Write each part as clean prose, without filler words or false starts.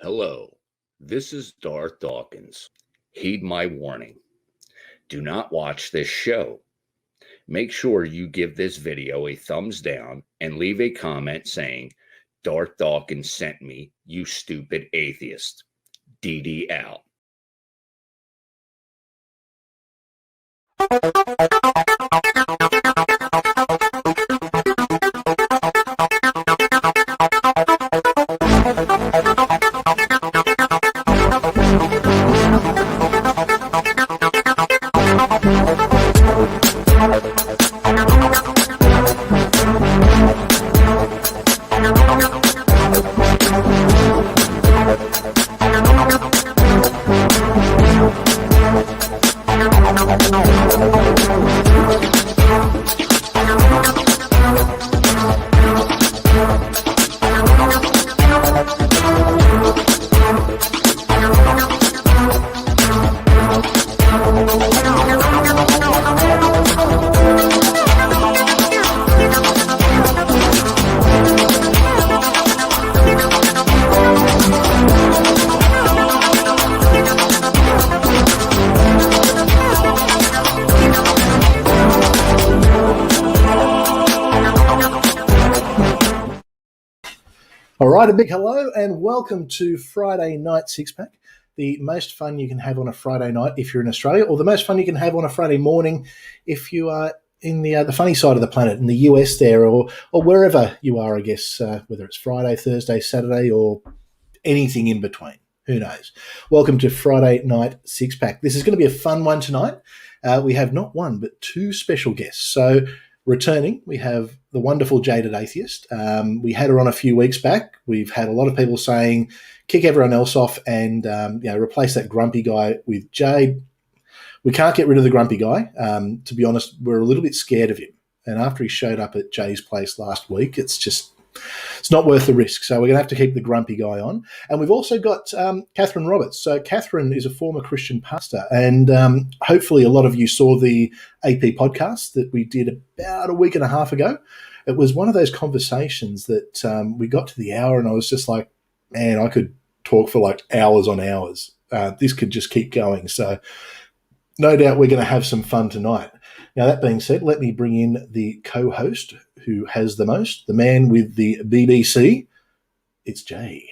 Hello, this is Darth Dawkins. Heed my warning. Do not watch this show. Make sure you give this video a thumbs down and leave a comment saying, Darth Dawkins sent me, you stupid atheist. DD out. All right, a big hello and welcome to Friday Night Six Pack, the most fun you can have on a Friday night if you're in Australia, or the most fun you can have on a Friday morning if you are in the funny side of the planet, in the US there, or wherever you are, I guess, whether it's Friday, Thursday, Saturday, or anything in between. Who knows? Welcome to Friday Night Six Pack. This is going to be a fun one tonight. We have not one, but two special guests. So returning, we have the wonderful Jaded Atheist. We had her on a few weeks back. We've had a lot of people saying, kick everyone else off and replace that grumpy guy with Jade. We can't get rid of the grumpy guy. To be honest, we're a little bit scared of him. And after he showed up at Jay's place last week, it's not worth the risk. So we're going to have to keep the grumpy guy on. And we've also got Katherine Roberts. So Katherine is a former Christian pastor, and hopefully a lot of you saw the AP podcast that we did about a week and a half ago. It was one of those conversations that we got to the hour and I was just like, man, I could talk for like hours on hours. This could just keep going. So no doubt we're going to have some fun tonight. Now, that being said, let me bring in the co-host who has the most, the man with the BBC. It's Jay.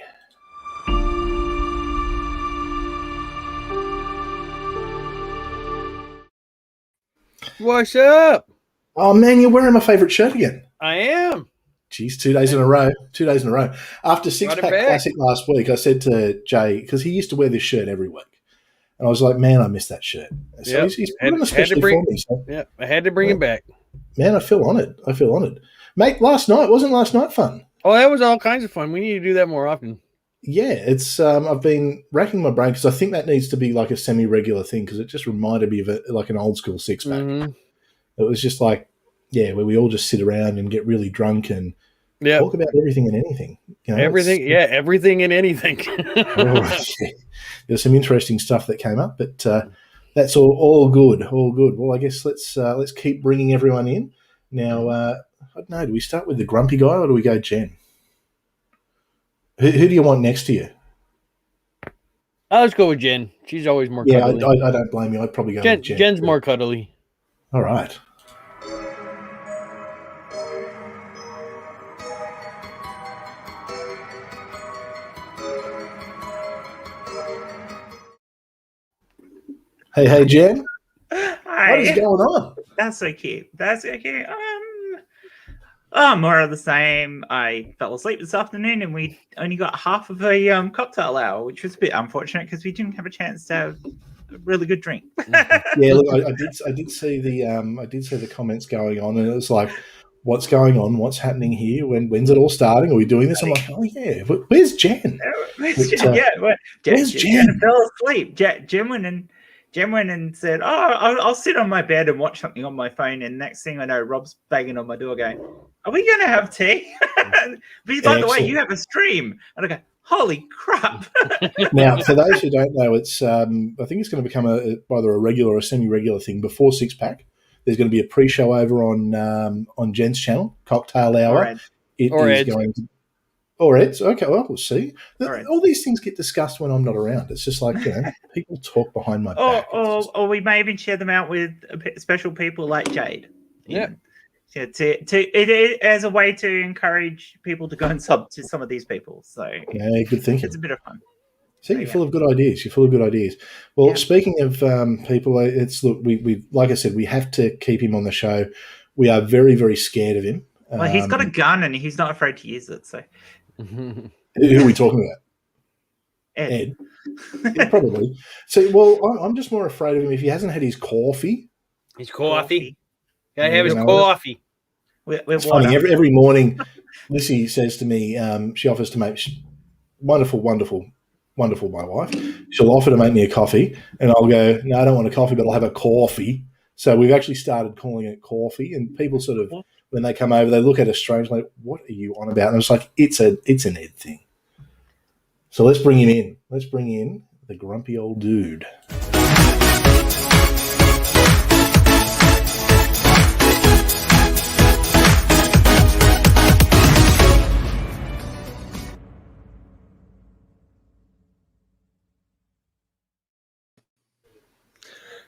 What's up? Oh, man, you're wearing my favourite shirt again. I am. Geez, 2 days in a row. 2 days in a row. After Six Pack Classic last week, I said to Jay, because he used to wear this shirt every week, and I was like, man, I miss that shirt. So he's put him especially for me. So, yeah, I had to bring him back. Man, I feel honoured. Mate, wasn't last night fun? Oh, that was all kinds of fun. We need to do that more often. Yeah, it's I've been racking my brain because I think that needs to be like a semi-regular thing because it just reminded me of it like an old school six pack. Mhm. It was just like, yeah, where we all just sit around and get really drunk and Yep. talk about everything and anything. You know, Everything. Yeah, everything and anything. yeah. There's some interesting stuff that came up, but that's all good, all good. Well, I guess let's keep bringing everyone in now. I don't know. Do we start with the grumpy guy or do we go Jen? Who do you want next to you? Let's go with Jen. She's always more Yeah, cuddly. I don't blame you. I'd probably go with Jen. Jen's more cuddly. All right. Hey, Jen. Hi. What is going on? That's so cute. That's so cute. More of the same. I fell asleep this afternoon, and we only got half of a cocktail hour, which was a bit unfortunate because we didn't have a chance to have a really good drink. Yeah, look, I did see the comments going on, and it was like, what's going on? What's happening here? When's it all starting? Are we doing this? I'm like, oh yeah, where's Jen? Where's Jen? Jen fell asleep. Jen went and said, "Oh, I'll sit on my bed and watch something on my phone." And next thing I know, Rob's banging on my door, going, "Are we going to have tea?" But by the way, you have a stream, and I go, "Holy crap!" Now, for those who don't know, it's I think it's going to become either a regular or a semi-regular thing. Before Six Pack, there's going to be a pre-show over on Jen's channel, Cocktail Hour. Or Ed's. Okay, well, we'll see. All these things get discussed when I'm not around. It's just like, people talk behind my back. Or we may even share them out with special people like Jade. Yeah. It as a way to encourage people to go and sub to some of these people. So yeah, good thinking. It's a bit of fun. See, you're full of good ideas. You're full of good ideas. Well, speaking of people, we like I said, we have to keep him on the show. We are very, very scared of him. Well, he's got a gun and he's not afraid to use it. So, who are we talking about? Ed. Yeah, probably. So, well, I'm just more afraid of him if he hasn't had his coffee. His coffee. Gotta have his coffee. It's funny. Every morning, Lissy says to me, she offers to make wonderful, my wife. She'll offer to make me a coffee, and I'll go, no, I don't want a coffee, but I'll have a coffee. So we've actually started calling it coffee, and people sort of, when they come over, they look at us strange, like, what are you on about? And it's like, it's an Ed thing. So let's bring him in. Let's bring in the grumpy old dude.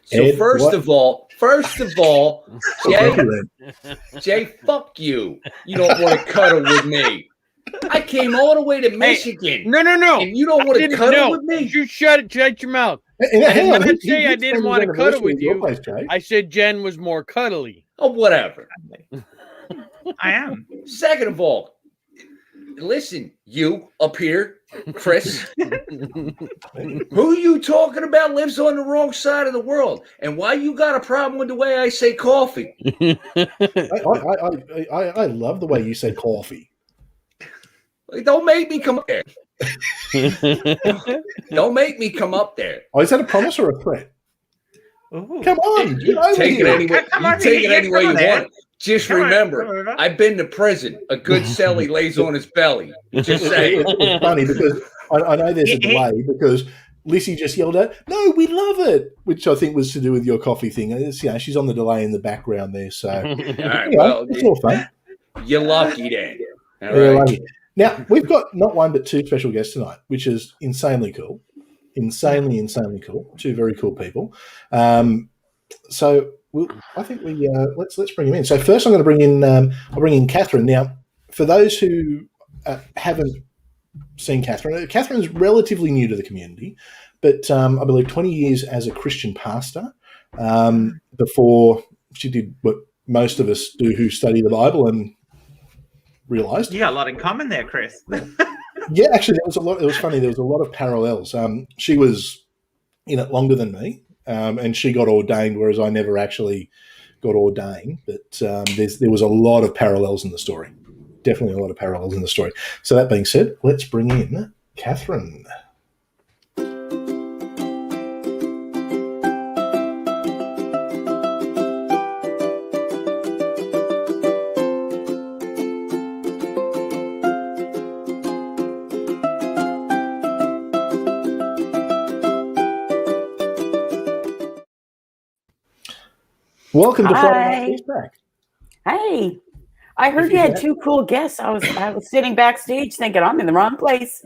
So Ed, first of all, Jay, fuck you. You don't want to cuddle with me. I came all the way to Michigan. No. And you don't want to cuddle with me? You shut your mouth. I didn't say I didn't want to cuddle with you. I said Jen was more cuddly. Oh, whatever. I am. Second of all, listen, you up here, Chris, who you talking about lives on the wrong side of the world, and why you got a problem with the way I say coffee? I love the way you say coffee. Don't make me come up there. Don't make me come up there. Oh, is that a promise or a threat? Ooh. Come on, you take it anyway you want. Just remember, I've been to prison. A good celly lays on his belly. Just saying. It's funny because I know there's a delay because Lissy just yelled out, "No, we love it," which I think was to do with your coffee thing. It's, she's on the delay in the background there, so all right, well, it's all fun. You're lucky then. All right. Lucky. Now we've got not one but two special guests tonight, which is insanely cool. Insanely cool. Two very cool people. So I think we let's bring him in. So first, I'm going to bring in I'll bring in Katherine. Now, for those who haven't seen Katherine, Katherine's relatively new to the community, but I believe 20 years as a Christian pastor before she did what most of us do who study the Bible and realised. You got a lot in common there, Chris. Yeah, actually, there was a lot. It was funny. There was a lot of parallels. She was in it longer than me, and she got ordained, whereas I never actually got ordained. But there was a lot of parallels in the story. Definitely a lot of parallels in the story. So that being said, let's bring in Katherine. Welcome to Friday Night Feedback. Hey, I heard you had two cool guests. I was sitting backstage thinking I'm in the wrong place.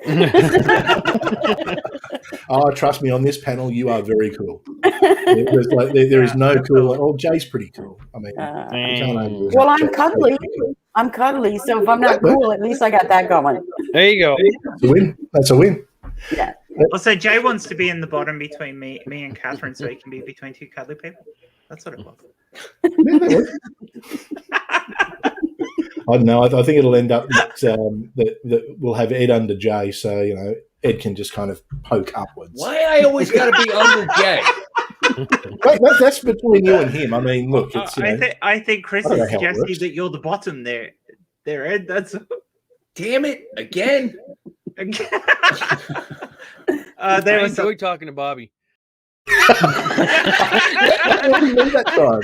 Oh, trust me, on this panel, you are very cool. There is no cool. Oh, Jay's pretty cool. I mean, well, I'm cuddly. I'm cuddly, so if I'm not cool, at least I got that going. There you go. That's a win. That's a win. Yeah. Also, Jay wants to be in the bottom between me and Katherine, so he can be between two cuddly people. That's what it was. I don't know. I think it'll end up that we'll have Ed under Jay, so Ed can just kind of poke upwards. Why I always got to be under Jay? That's between you and him. I mean, look, it's. I think Chris is suggesting that you're the bottom there, Ed. That's. Damn it! Again. I enjoy talking to Bobby.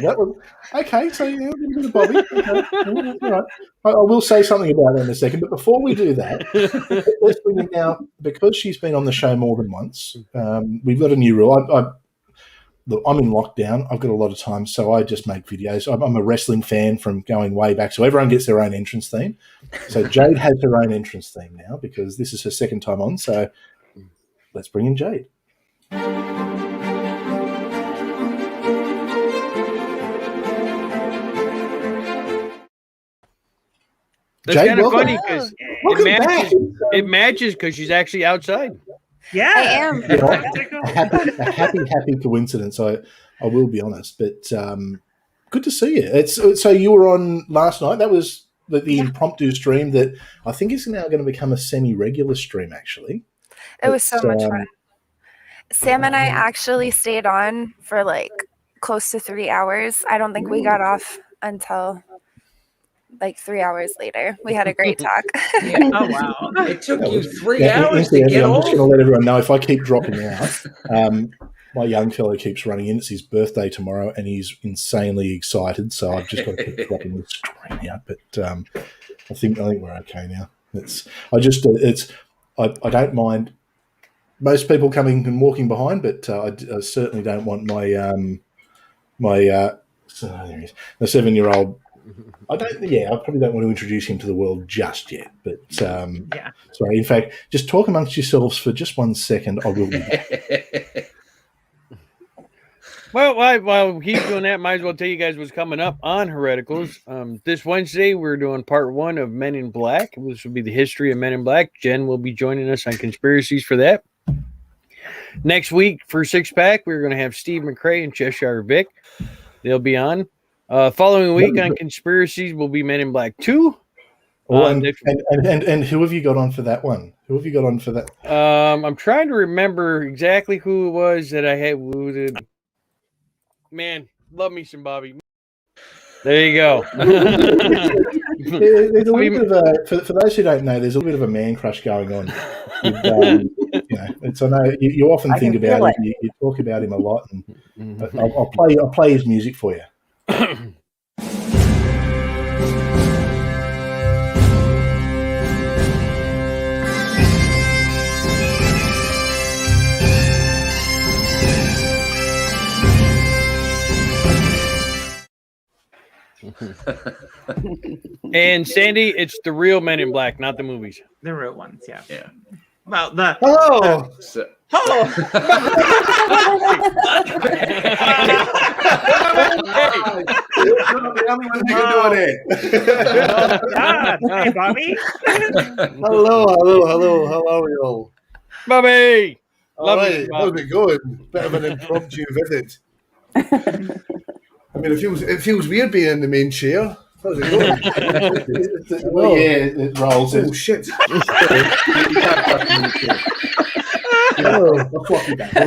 That was okay. So Bobby. Okay. All right. I will say something about that in a second, but before we do that, let's bring in now, because she's been on the show more than once. We've got a new rule. I'm in lockdown. I've got a lot of time, so I just make videos. I'm a wrestling fan from going way back, so everyone gets their own entrance theme. So Jade has her own entrance theme now because this is her second time on. So let's bring in Jade. That's Jade, kind of welcome. funny because Welcome it matches because she's actually outside. Yeah, I am. A happy coincidence. I will be honest, but good to see you. So you were on last night. That was the impromptu stream that I think is now going to become a semi-regular stream. Actually, it was so much fun. Sam and I actually stayed on for like close to 3 hours. I don't think we got off until like 3 hours later. We had a great talk. Yeah. Oh wow! It took you 3 hours to get I'm off. just going to let everyone know if I keep dropping out. My young fellow keeps running in. It's his birthday tomorrow, and he's insanely excited. So I've just got to keep dropping the screen out. But I think we're okay now. I don't mind most people coming and walking behind, but I certainly don't want my the 7-year-old. I probably don't want to introduce him to the world just yet. But sorry. In fact, just talk amongst yourselves for just 1 second. I will be back. Well, while he's doing that, might as well tell you guys what's coming up on Hereticals. This Wednesday, we're doing part 1 of Men in Black. This will be the history of Men in Black. Jen will be joining us on conspiracies for that. Next week, for 6-pack, we're going to have Steve McRae and Cheshire Vic. They'll be on. Following week on conspiracies will be Men in Black 2. And who have you got on for that one? Who have you got on for that? I'm trying to remember exactly who it was that I had. Man, love me some Bobby. There you go. There's a little bit of for those who don't know, there's a little bit of a man crush going on. I know you often think about him. You talk about him a lot, and I'll play his music for you. And Sandy, it's the real Men in Black, not the movies. The real ones, yeah. Well, I'm the only one who can do it. Hey, Bobby. Hello. How are you all? Bobby. All right. How's it going? Bit of an impromptu visit. I mean, it feels weird being in the main chair. How's it going? It rolls. Oh shit! Don't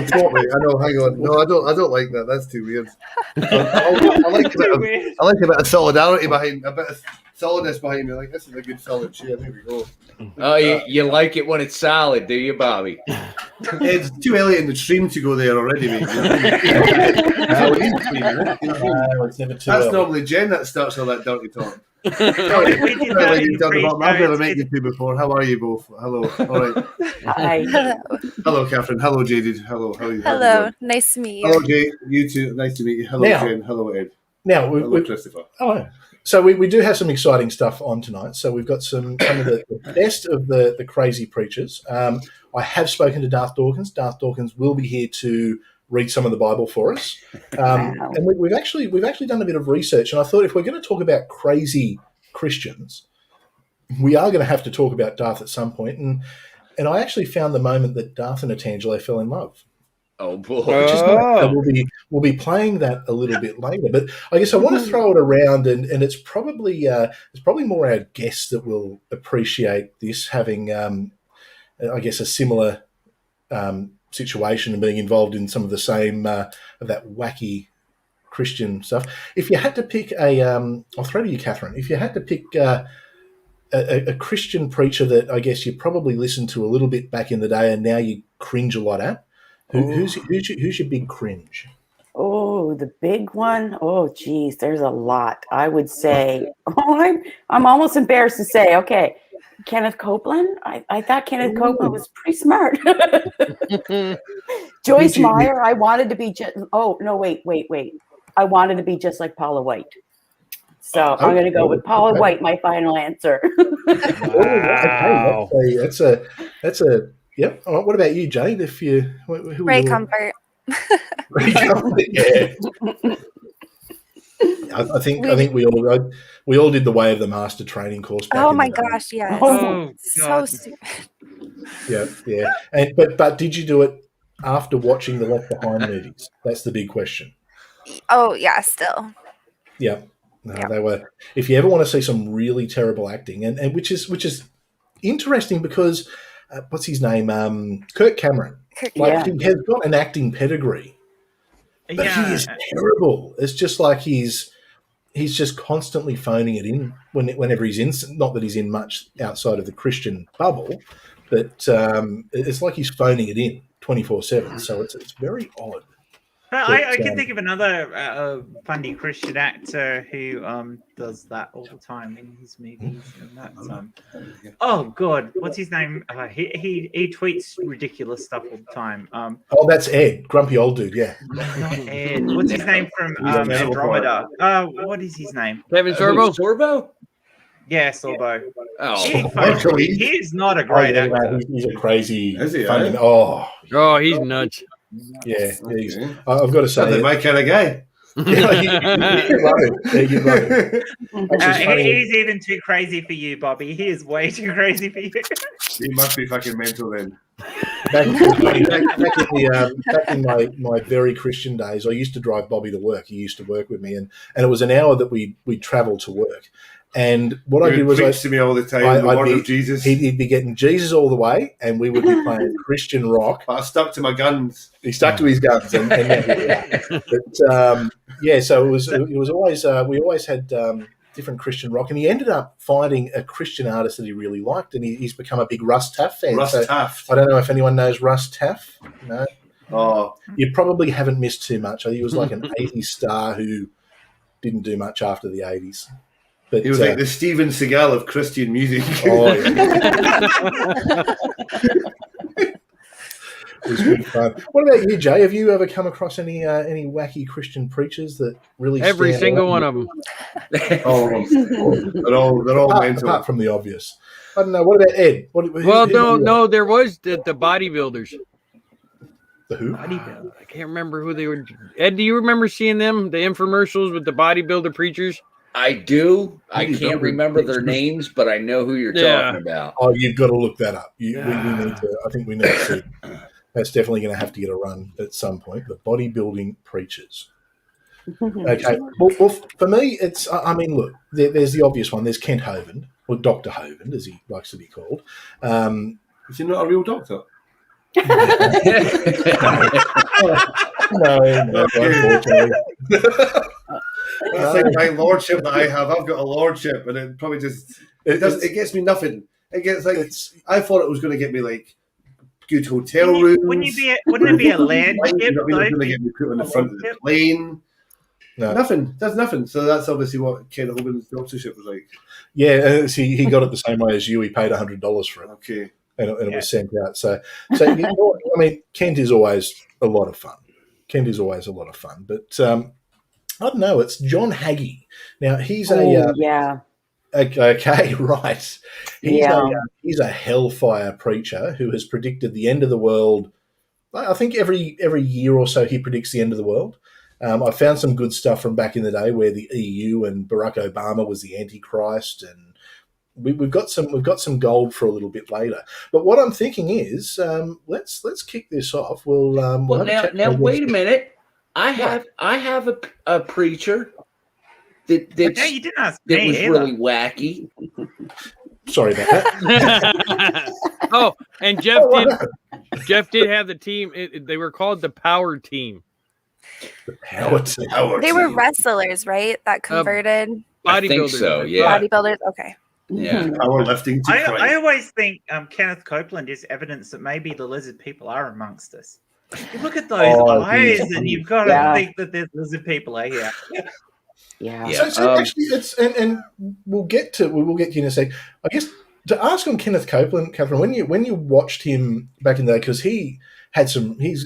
swap me. I know. Hang on. No, I don't like that. That's too weird. I like a bit of solidarity behind a bit of solidness behind me. Like, this is a good solid chair. There we go. Oh, you like it when it's solid, do you, Bobby? It's too early in the stream to go there already, mate. It's never too That's early. normally Jen that starts all that dirty talk. We did that in pre-show. I've never met you two before. How are you both? Hello. All right. Hi. Hello. Hello, Catherine. Hello, Jaded. Hello. How are you? Hello. Nice to meet you. Hello, Jay. You too. Nice to meet you. Hello, Now- Jen. Hello, Ed. Now, Hello, Christopher. oh, so we do have some exciting stuff on tonight. So we've got some of the best of the crazy preachers. I have spoken to Darth Dawkins. Darth Dawkins will be here to read some of the Bible for us. Wow. And we've actually done a bit of research, and I thought if we're going to talk about crazy Christians, we are going to have to talk about Darth at some point. And I actually found the moment that Darth and Atangelo fell in love. Oh, boy. Which is nice. So we'll be playing that a little bit later. But I guess I want to throw it around, and it's probably more our guests that will appreciate this, having I guess a similar situation and being involved in some of the same of that wacky Christian stuff. If you had to pick I'll throw to you, Catherine. If you had to pick a Christian preacher that I guess you probably listened to a little bit back in the day, and now you cringe a lot at, who's your big cringe? Oh, the big one. Oh, geez, there's a lot. I would say. Oh, I'm almost embarrassed to say. Okay, Kenneth Copeland. I thought Kenneth Copeland was pretty smart. Joyce Meyer. I wanted to be just. Oh no, wait. I wanted to be just like Paula White. So I'm going to go with Paula White. My final answer. Wow. Okay, that's a yep. All right, what about you, Jade? If you Ray Comfort. Ray Comfort, yeah. I think we all did the Way of the Master training course. Back Oh in my the day. gosh, yes. Oh, So God. stupid. Yeah. And but did you do it after watching the Left Behind movies? That's the big question. Oh yeah, still. Yeah. No, Yeah. they were. If you ever want to see some really terrible acting, and which is interesting because what's his name? Kirk Cameron. Like, he has got an acting pedigree, but he is terrible. It's just like he's just constantly phoning it in whenever he's in. Not that he's in much outside of the Christian bubble, but it's like he's phoning it in 24/7. So it's very odd. But I can think of another funny Christian actor who does that all the time in his movies, and that's oh god, what's his name? He tweets ridiculous stuff all the time. Oh, that's Ed, grumpy old dude. Yeah, not Ed. What's his name from Andromeda? What is his name? Kevin Sorbo? Sorbo? Yeah, Sorbo. Oh, He is not a great actor. He's a crazy. Is he, funny, eh? oh, He's nuts. yeah. I've got to say, Sounded my kind of guy. you love it. Yeah, you love it. Actually, funny. He's even too crazy for you, Bobby. He is way too crazy for you. He must be fucking mental then. Back in my very Christian days, I used to drive Bobby to work. He used to work with me, and it was an hour that we'd travel to work. And what I did was preach to me all the time the word of Jesus. He'd be getting Jesus all the way, and we would be playing Christian rock. I stuck to my guns. He stuck to his guns, and but yeah. So it was always we always had different Christian rock, and he ended up finding a Christian artist that he really liked, and he's become a big Russ Taff fan. Russ Taff. I don't know if anyone knows Russ Taff. No. Oh, You probably haven't missed too much. I think he was like an 80s star who didn't do much after the 80s. But, he was like the Steven Seagal of Christian music. Oh, yeah. It was good fun. What about you, Jay? Have you ever come across any wacky Christian preachers that really Every stand single out? one of them. All of them. They're all mental. Apart from the obvious. I don't know. What about Ed? No, there was the bodybuilders. The who? I can't remember who they were. Ed, do you remember seeing them? The infomercials with the bodybuilder preachers? I do. I can't remember their names, but I know who you're talking about. Oh, you've got to look that up. We need to. I think we need to. That's definitely going to have to get a run at some point. The bodybuilding preachers. Okay. Well, for me, it's. I mean, look. There's the obvious one. There's Kent Hovind, or Dr. Hovind, as he likes to be called. Is he not a real doctor? No, unfortunately. I think my lordship that I have, I've got a lordship, and it probably just it gets me nothing. It gets like I thought it was going to get me like good hotel rooms. Wouldn't it be a land Like, ship? you know what I mean? It's going to get me put on the front of the plane. No. Nothing. That's nothing. So that's obviously what Ken Hogan's doctorship was like. Yeah, he got it the same way as you. He paid $100 for it. Okay. And it was sent out. So you know, I mean, Kent is always a lot of fun. But I don't know. It's John Hagee. Now he's okay, right. He's a hellfire preacher who has predicted the end of the world. I think every year or so he predicts the end of the world. I found some good stuff from back in the day where the EU and Barack Obama was the Antichrist, and we've got some gold for a little bit later. But what I'm thinking is, let's kick this off. We'll now wait a minute. I have a preacher that No, you didn't ask me was either. really wacky. Sorry about that. Oh, and Jeff did have the team. They were called the Power Team. They were wrestlers, right? That converted I think so. Yeah. bodybuilders. Okay. Yeah. Powerlifting. I always think Kenneth Copeland is evidence that maybe the lizard people are amongst us. You look at those eyes, and you've got to think that there's lizard people are here. Yeah. So actually, it's and we'll get to you in a sec. I guess to ask on Kenneth Copeland, Katherine, when you watched him back in the day, because he's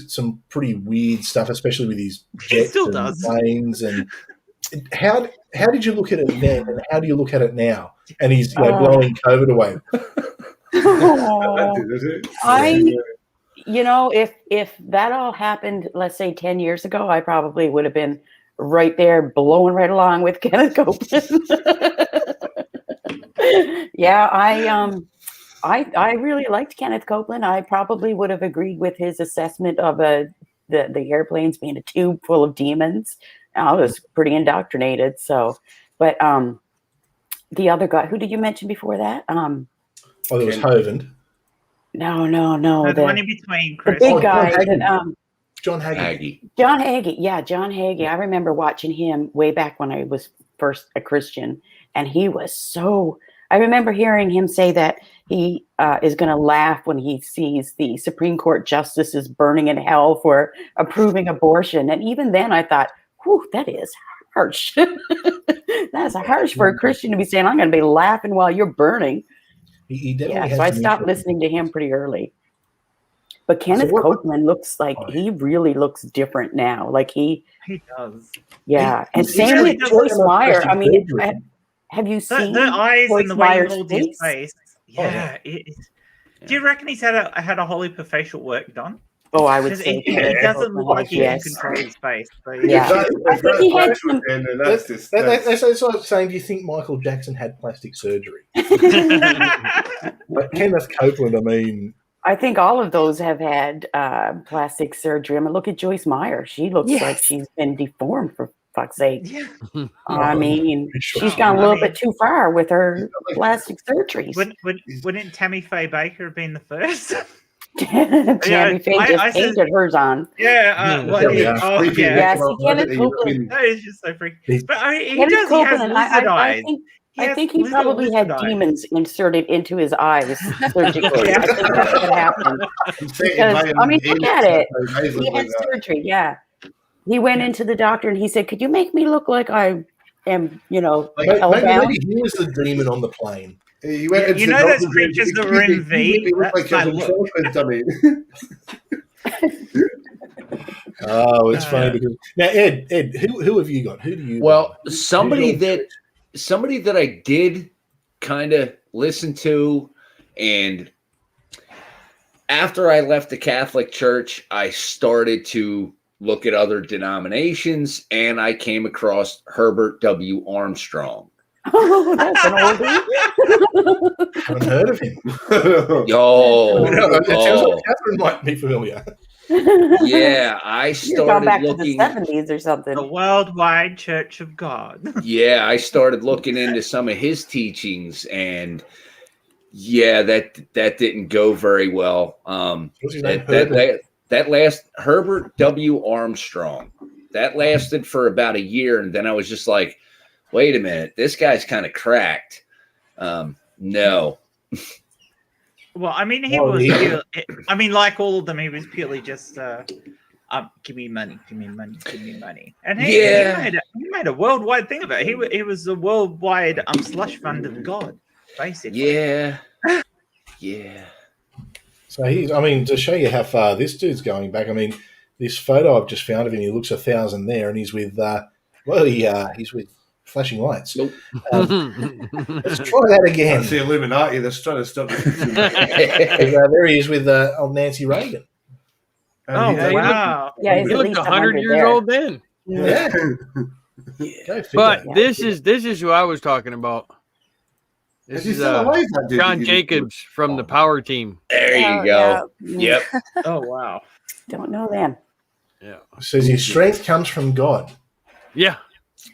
some pretty weird stuff, especially with his jets and planes. And how did you look at it then, and how do you look at it now? And he's blowing COVID away. If that all happened, let's say 10 years ago, I probably would have been right there blowing right along with Kenneth Copeland. I really liked Kenneth Copeland. I probably would have agreed with his assessment of the airplanes being a tube full of demons. I was pretty indoctrinated. So, but the other guy, who did you mention before that? There was Hovind. No. The one in between, Chris. The big guy. John Hagee. John Hagee. Yeah, John Hagee. I remember watching him way back when I was first a Christian, and he was so. I remember hearing him say that he is going to laugh when he sees the Supreme Court justices burning in hell for approving abortion. And even then, I thought, "Whew, that is harsh. That's harsh for a Christian to be saying. I'm going to be laughing while you're burning." He definitely so I stopped listening to him pretty early. But Kenneth Copeland looks like he really looks different now. Like he does. Yeah, and same with Joyce Meyer. I mean, have you seen the eyes Joyce and the way Meyer's he holds his face? Yeah. Do you reckon he's had a whole heap of facial work done? Oh, I would say he doesn't look like he can control his face. But yeah, I think he had some. That's like saying, do you think Michael Jackson had plastic surgery? But Kenneth Copeland, I mean. I think all of those have had plastic surgery. I mean, look at Joyce Meyer. She looks like she's been deformed, for fuck's sake. Yeah. I mean, she's gone a little bit too far with her plastic surgeries. Wouldn't Tammy Faye Baker have been the first? Tammy Faye just painted hers on. Yeah. Kenneth Copeland. That is just so freaky. But I mean, he Kenneth does. Copeland, He has lizard eyes. I think he probably had demons inserted into his eyes surgically. I think that's what happened. Because, I mean, look at it. He had surgery, yeah. He went into the doctor and he said, "Could you make me look like I am, held down?" Maybe he was the demon on the plane. He went into those creatures that were in V? Oh, it's funny because now, Ed, who have you got? Who do you? Well, somebody that I did kind of listen to, and after I left the Catholic Church, I started to look at other denominations, and I came across Herbert W. Armstrong. Oh, that's an oldie. Haven't heard of him. It sounds like Katherine might be familiar. Yeah, I started back looking to the 70s or something. The Worldwide Church of God. Yeah, I started looking into some of his teachings, and yeah, that didn't go very well. That last Herbert W. Armstrong. that lasted for about a year, and then I was just like, wait a minute, this guy's kind of cracked. No. Well, I mean, he Well, was. he- Purely, I mean, like all of them, he was purely just, give me money, give me money, give me money. And he made a worldwide thing of it. He was a worldwide slush fund of God, basically. Yeah. Yeah. So to show you how far this dude's going back, this photo I've just found of him, he looks 1,000 there, and he's with, he's with flashing lights. Nope. Let's try that again. That's the Illuminati that's trying to stop the There he is with old Nancy Reagan. Oh, Oh, wow. Yeah, he's He at looked least 100 years there. old then. Yeah. Go figure. But Yeah. this is who I was talking about. This Is he is still alive, that dude? John Jacobs from the Power Team. There Oh, you go. yeah. Yep. Oh, wow. Don't know them. Yeah. Says his strength comes from God. Yeah.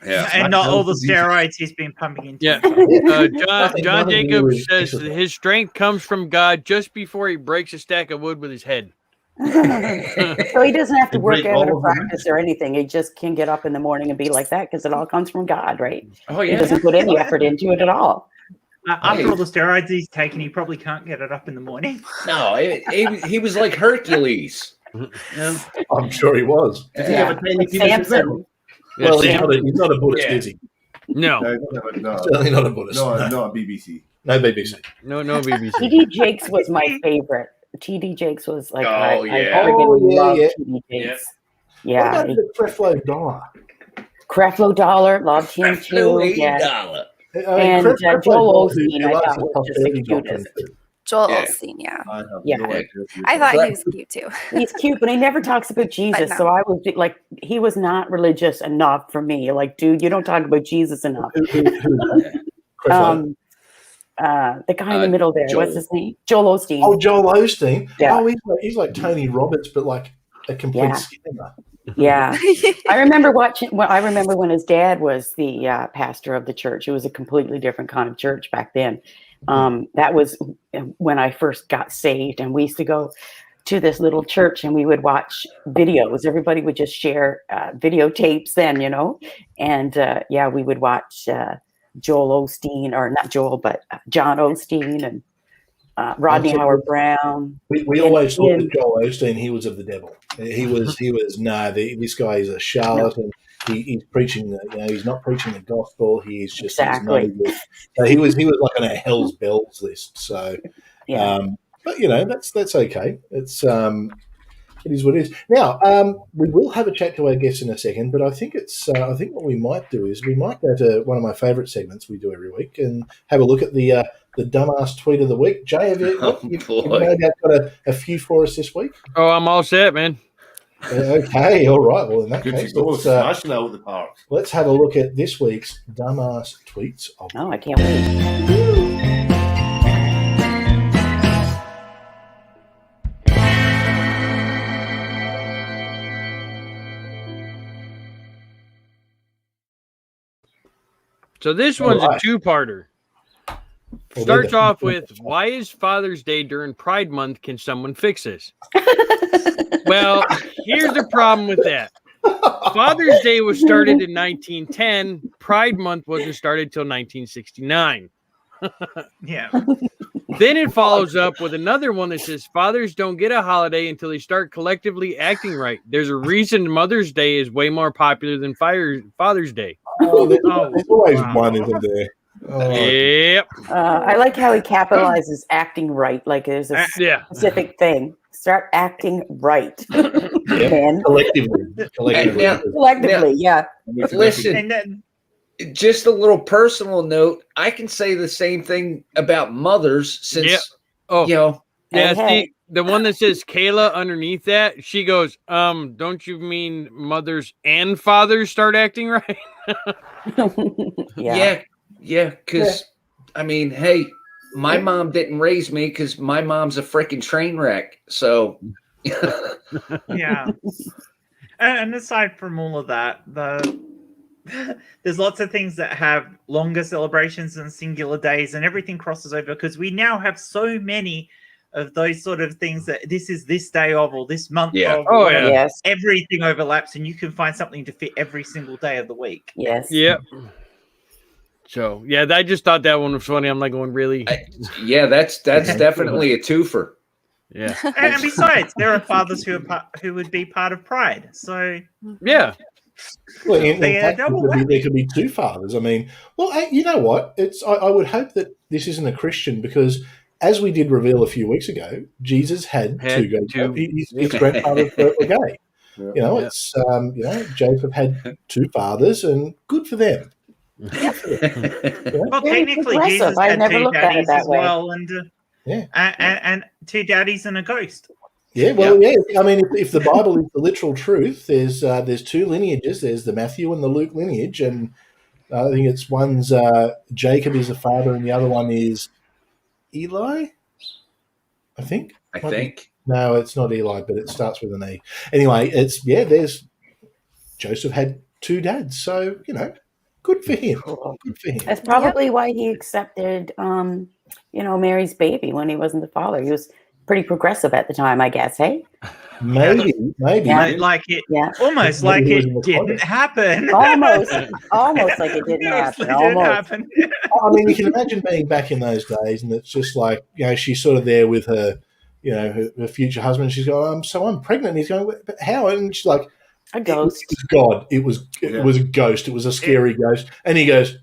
Yeah. And not all the steroids he's been pumping into. Yeah. Nothing John to do Jacobs with says exercise. his strength comes from God just before he breaks a stack of wood with his head. So he doesn't have to They work break out all or of them. practice or anything. He just can get up in the morning and be like that because it all comes from God, right? Oh, He yeah. doesn't put any effort into it at all. After all the steroids he's taken, he probably can't get it up in the morning. No, he was like Hercules. Yeah. I'm sure he was. Did he Yeah. have a tiny Like penis as well? Samson. Yeah, Well, Sam- he's not a Buddhist, Yeah. is he? no, No, Certainly not a Buddhist. no, No, no, BBC. no BBC. no BBC. TD Jakes was my favorite. TD Jakes was like, Oh, I yeah. friggin' Oh, yeah, love yeah. TD Jakes. What Yeah. about the Creflo Dollar? Creflo Dollar, loved him too. Yeah. $1 And, Creflo Joel Dollar, Osteen, who I loves thought the was just the prosperity doctrine cutest. too. Joel Yeah. Osteen, yeah. I have Yeah. no idea. I thought he was cute too. He's cute, but he never talks about Jesus. no. So I was like, he was not religious enough for me. Like, dude, you don't talk about Jesus enough. Creflo. The guy in the middle there, Joel. what's his name? Joel Osteen. Oh, Joel Osteen. Yeah. Oh, he's like Tony Roberts, but like a complete Yeah. scammer. Yeah. I remember when his dad was the pastor of the church. It was a completely different kind of church back then. That was when I first got saved, and we used to go to this little church and we would watch videos. Everybody would just share videotapes then, and we would watch Joel Osteen, or not Joel, but John Osteen and Rodney Absolutely. Howard Brown. We always thought that Joel Osteen, he was of the devil. This guy is a charlatan. He's preaching he's not preaching the gospel. He's just Exactly. he's no good. So he was like on a hell's bells list. So, Yeah. but that's okay. It is what it is. Now, we will have a chat to our guests in a second, but I think I think what we might do is we might go to one of my favourite segments we do every week and have a look at the dumbass tweet of the week. Jay, have you Oh, you've boy. no doubt got a few for us this week? Oh, I'm all set, man. Okay, all right. Well, in that Good to case, go. Smashing out the park. let's have a look at this week's dumbass tweets of Oh, I can't wait. So this one's Alright. a two-parter. Well, Starts they're the- off with, why is Father's Day during Pride Month? Can someone fix this? Well, here's the problem with that. Father's Day was started in 1910. Pride Month wasn't started till 1969. Yeah. Then it follows up with another one that says fathers don't get a holiday until they start collectively acting right. There's a reason Mother's Day is way more popular than Father's Day. Oh, there's always wow. one, isn't there? Oh, Yep. I like how he capitalizes acting right. Like there's a Yeah. specific thing. Start acting right. yeah. Man. Collectively. Now- Collectively, yeah. Listen, And then, just a little personal note. I can say the same thing about mothers since, Yep. Oh, you know, yeah. Hey, See, the one that says Kayla underneath that, she goes, don't you mean mothers and fathers start acting right? yeah, because, I mean, hey, my mom didn't raise me because my mom's a freaking train wreck. So, yeah. And aside from all of that, there's lots of things that have longer celebrations and singular days, and everything crosses over because we now have so many of those sort of things that this is this day of or this month Yeah. of. Oh, yeah. Yes. Everything overlaps, and you can find something to fit every single day of the week. Yes. Yep. So yeah, I just thought that one was funny. I'm like going, really? Yeah, that's definitely a twofer. Yeah. And besides, there are fathers who would be part of Pride. So Yeah. Well, in They fact, double there could be two fathers. I mean, well, you know what? I would hope that this isn't a Christian because, as we did reveal a few weeks ago, Jesus had two. His grandfathers were gay. Yeah. You know, Yeah. it's Jacob had two fathers, and good for them. well, Very technically, progressive. Jesus I had never two looked at it daddies that as way. well, and Yeah. and two daddies and a ghost. Yeah, well, yeah. I mean, if the Bible is the literal truth, there's two lineages. There's the Matthew and the Luke lineage, and I think it's one's Jacob is the father, and the other one is Eli. I think. I think. No, it's not Eli, but it starts with an E. Anyway, there's Joseph had two dads, so good for him. Cool. Good for him. That's probably why he accepted, Mary's baby when he wasn't the father. He was pretty progressive at the time, I guess. Hey, Maybe. Yeah. Like it, yeah, almost Maybe like he it was in the didn't closet. happen. almost like it didn't Almost happen. like it didn't Almost. happen. I mean, you can imagine being back in those days, and it's just like she's sort of there with her, her future husband. She's going, so I'm pregnant. And he's going, but how? And she's like, A ghost. It was God. It was a ghost. It was a scary ghost. And he goes,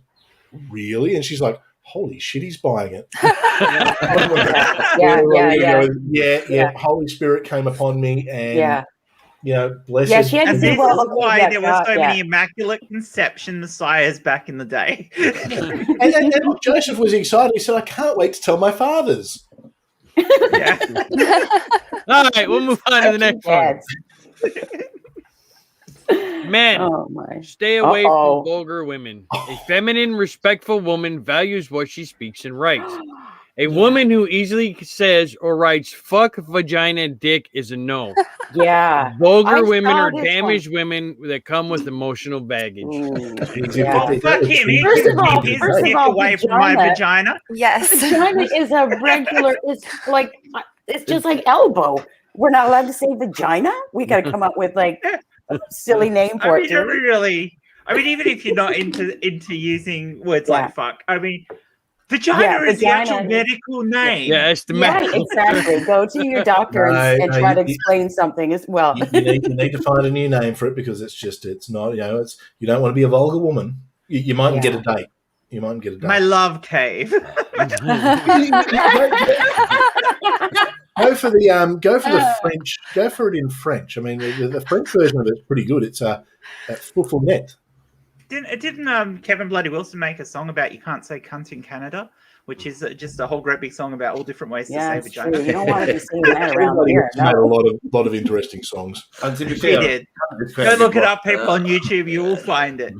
really? And she's like, holy shit, he's buying it. Yeah. Holy Spirit came upon me, and blessed. Yeah, she had to And say, this well, is okay, why yeah, there were so yeah. many immaculate conception messiahs back in the day. and look, Joseph was excited. He said, I can't wait to tell my fathers. Yeah. All right, we'll move on to the next one. Dads. Men, Oh my. stay away Uh-oh. from vulgar women. A feminine, respectful woman values what she speaks and writes. A woman who easily says or writes "fuck, vagina, dick" is a no. Yeah. Vulgar I women saw are this damaged women that come with emotional baggage. Ooh, Yeah. Oh, fuck him. He First of all- keep his first of dick all, away from my vagina. Yes. Vagina is a regular. It's like it's just like elbow. We're not allowed to say vagina. We got to come up with like a silly name for it. Don't we Too. really. I mean, even if you're not into using words Yeah. like fuck, I mean, vagina Yeah, is the actual vagina is- medical name. Yeah, it's the Yeah, medical. exactly. Go to your doctor and No, try to you- explain something as well. You need to find a new name for it because it's not, you don't want to be a vulgar woman. You mightn't get a date. You mightn't get a date. My love cave. Go for the French. Go for it in French. I mean, the French version of it's pretty good. It's a foufounet. Didn't Kevin Bloody Wilson make a song about you can't say cunt in Canada, which is just a whole great big song about all different ways Yeah, to it's say true. vagina. You don't want to be saying that around Everybody here. made a No. lot of interesting songs. And to be He fair, did. Go look it up, people on YouTube. You will find it.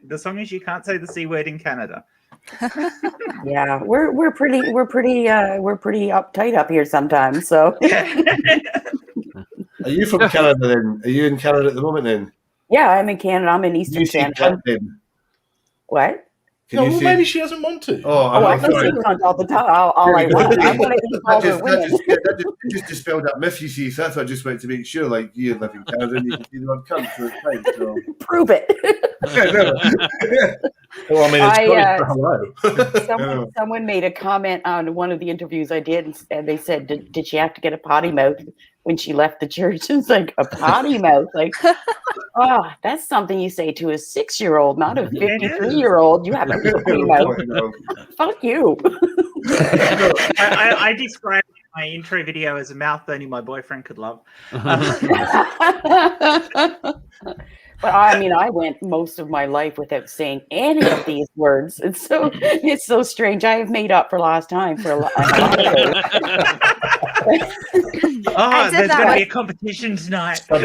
The song is "You Can't Say the C Word in Canada." Yeah, we're pretty uptight up here sometimes. So Are you from Canada then? Are you in Canada at the moment then? yeah, I'm in Canada. I'm in Can Eastern you say Canada. cunt then? What? Can No, you well, say? maybe she doesn't want to. Oh, Oh, I I'm can sorry. say cunt all the time. All I want. I want to be vulgar women. That just dispelled that myth, you see. So that's what I just wanted to make sure. Like, you live in Canada and you can see the word cunt, so it's fine. So. Prove it. Well, I mean, it's got hello. Someone made a comment on one of the interviews I did, and they said, "Did she have to get a potty mouth when she left the church?" It's like a potty mouth, like, oh, that's something you say to a 6-year-old, not a 53-year-old. You have a potty mouth. Fuck you. I described my intro video as a mouth only my boyfriend could love. But I mean, I went most of my life without saying any of these words. It's so strange. I have made up for lost time for a lot. There's going to be a competition tonight. Go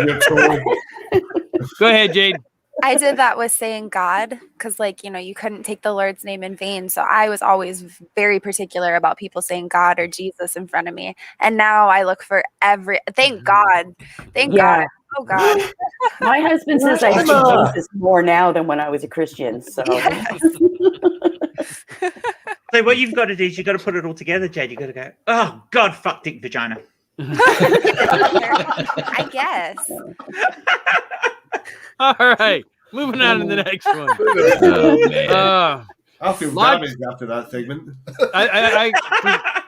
ahead, Jade. I did that with saying God because, you couldn't take the Lord's name in vain. So I was always very particular about people saying God or Jesus in front of me. And now I look for thank God. Thank God. Oh, God. My husband says I see Jesus more now than when I was a Christian. So, So So what you've got to do is you've got to put it all together, Jade. You've got to go, oh, God, fuck, dick, vagina. I guess. All right, moving on to the next one. Oh, man. I feel Lots- damaged after that segment.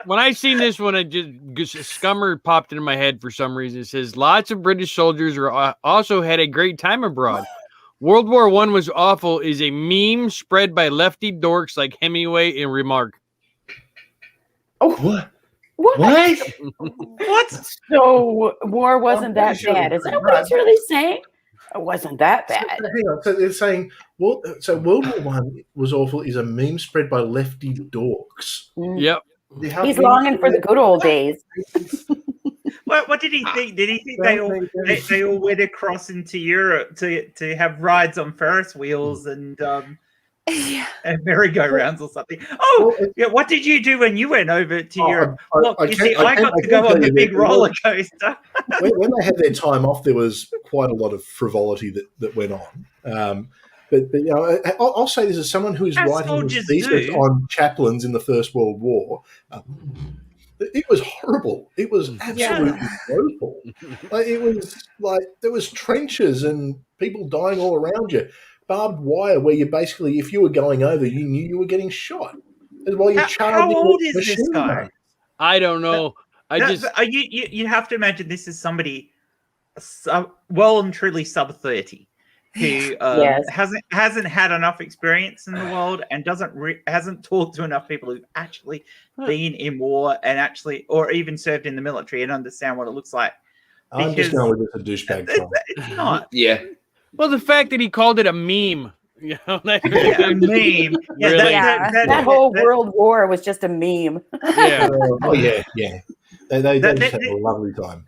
When I seen this one, I just scummer popped into my head for some reason. It says lots of British soldiers also had a great time abroad. World War I was awful is a meme spread by lefty dorks like Hemingway and Remark. What? What? What? So war wasn't that pretty sure bad. it Is was that pretty what it's really saying? It wasn't that bad. So hang on. So they're saying, well, so World War One was awful is a meme spread by lefty dorks. Yep. He's longing for the good old days. What did he think? Did he think they all went across into Europe to have rides on Ferris wheels and merry-go-rounds or something? Oh, yeah. What did you do when you went over to Europe? Well, I got to go on the big roller coaster. When they had their time off, there was quite a lot of frivolity that went on. But you know, I'll say this as someone who is As writing soldiers thesis do. on chaplains in the First World War. It was horrible. It was absolutely woeful. Like, it was like there was trenches and people dying all around you. Barbed wire where you basically, if you were going over, you knew you were getting shot. While you're How old is this guy? I don't know. You have to imagine this is somebody well and truly sub 30 who hasn't had enough experience in the world and hasn't talked to enough people who've actually been in war and or even served in the military and understand what it looks like. I'm just going with a douchebag troll. It's not. Yeah. Well, the fact that he called it a meme. You know, A meme. Yeah, Really? That whole World War was just a meme. Yeah. Oh yeah. They just had a lovely time.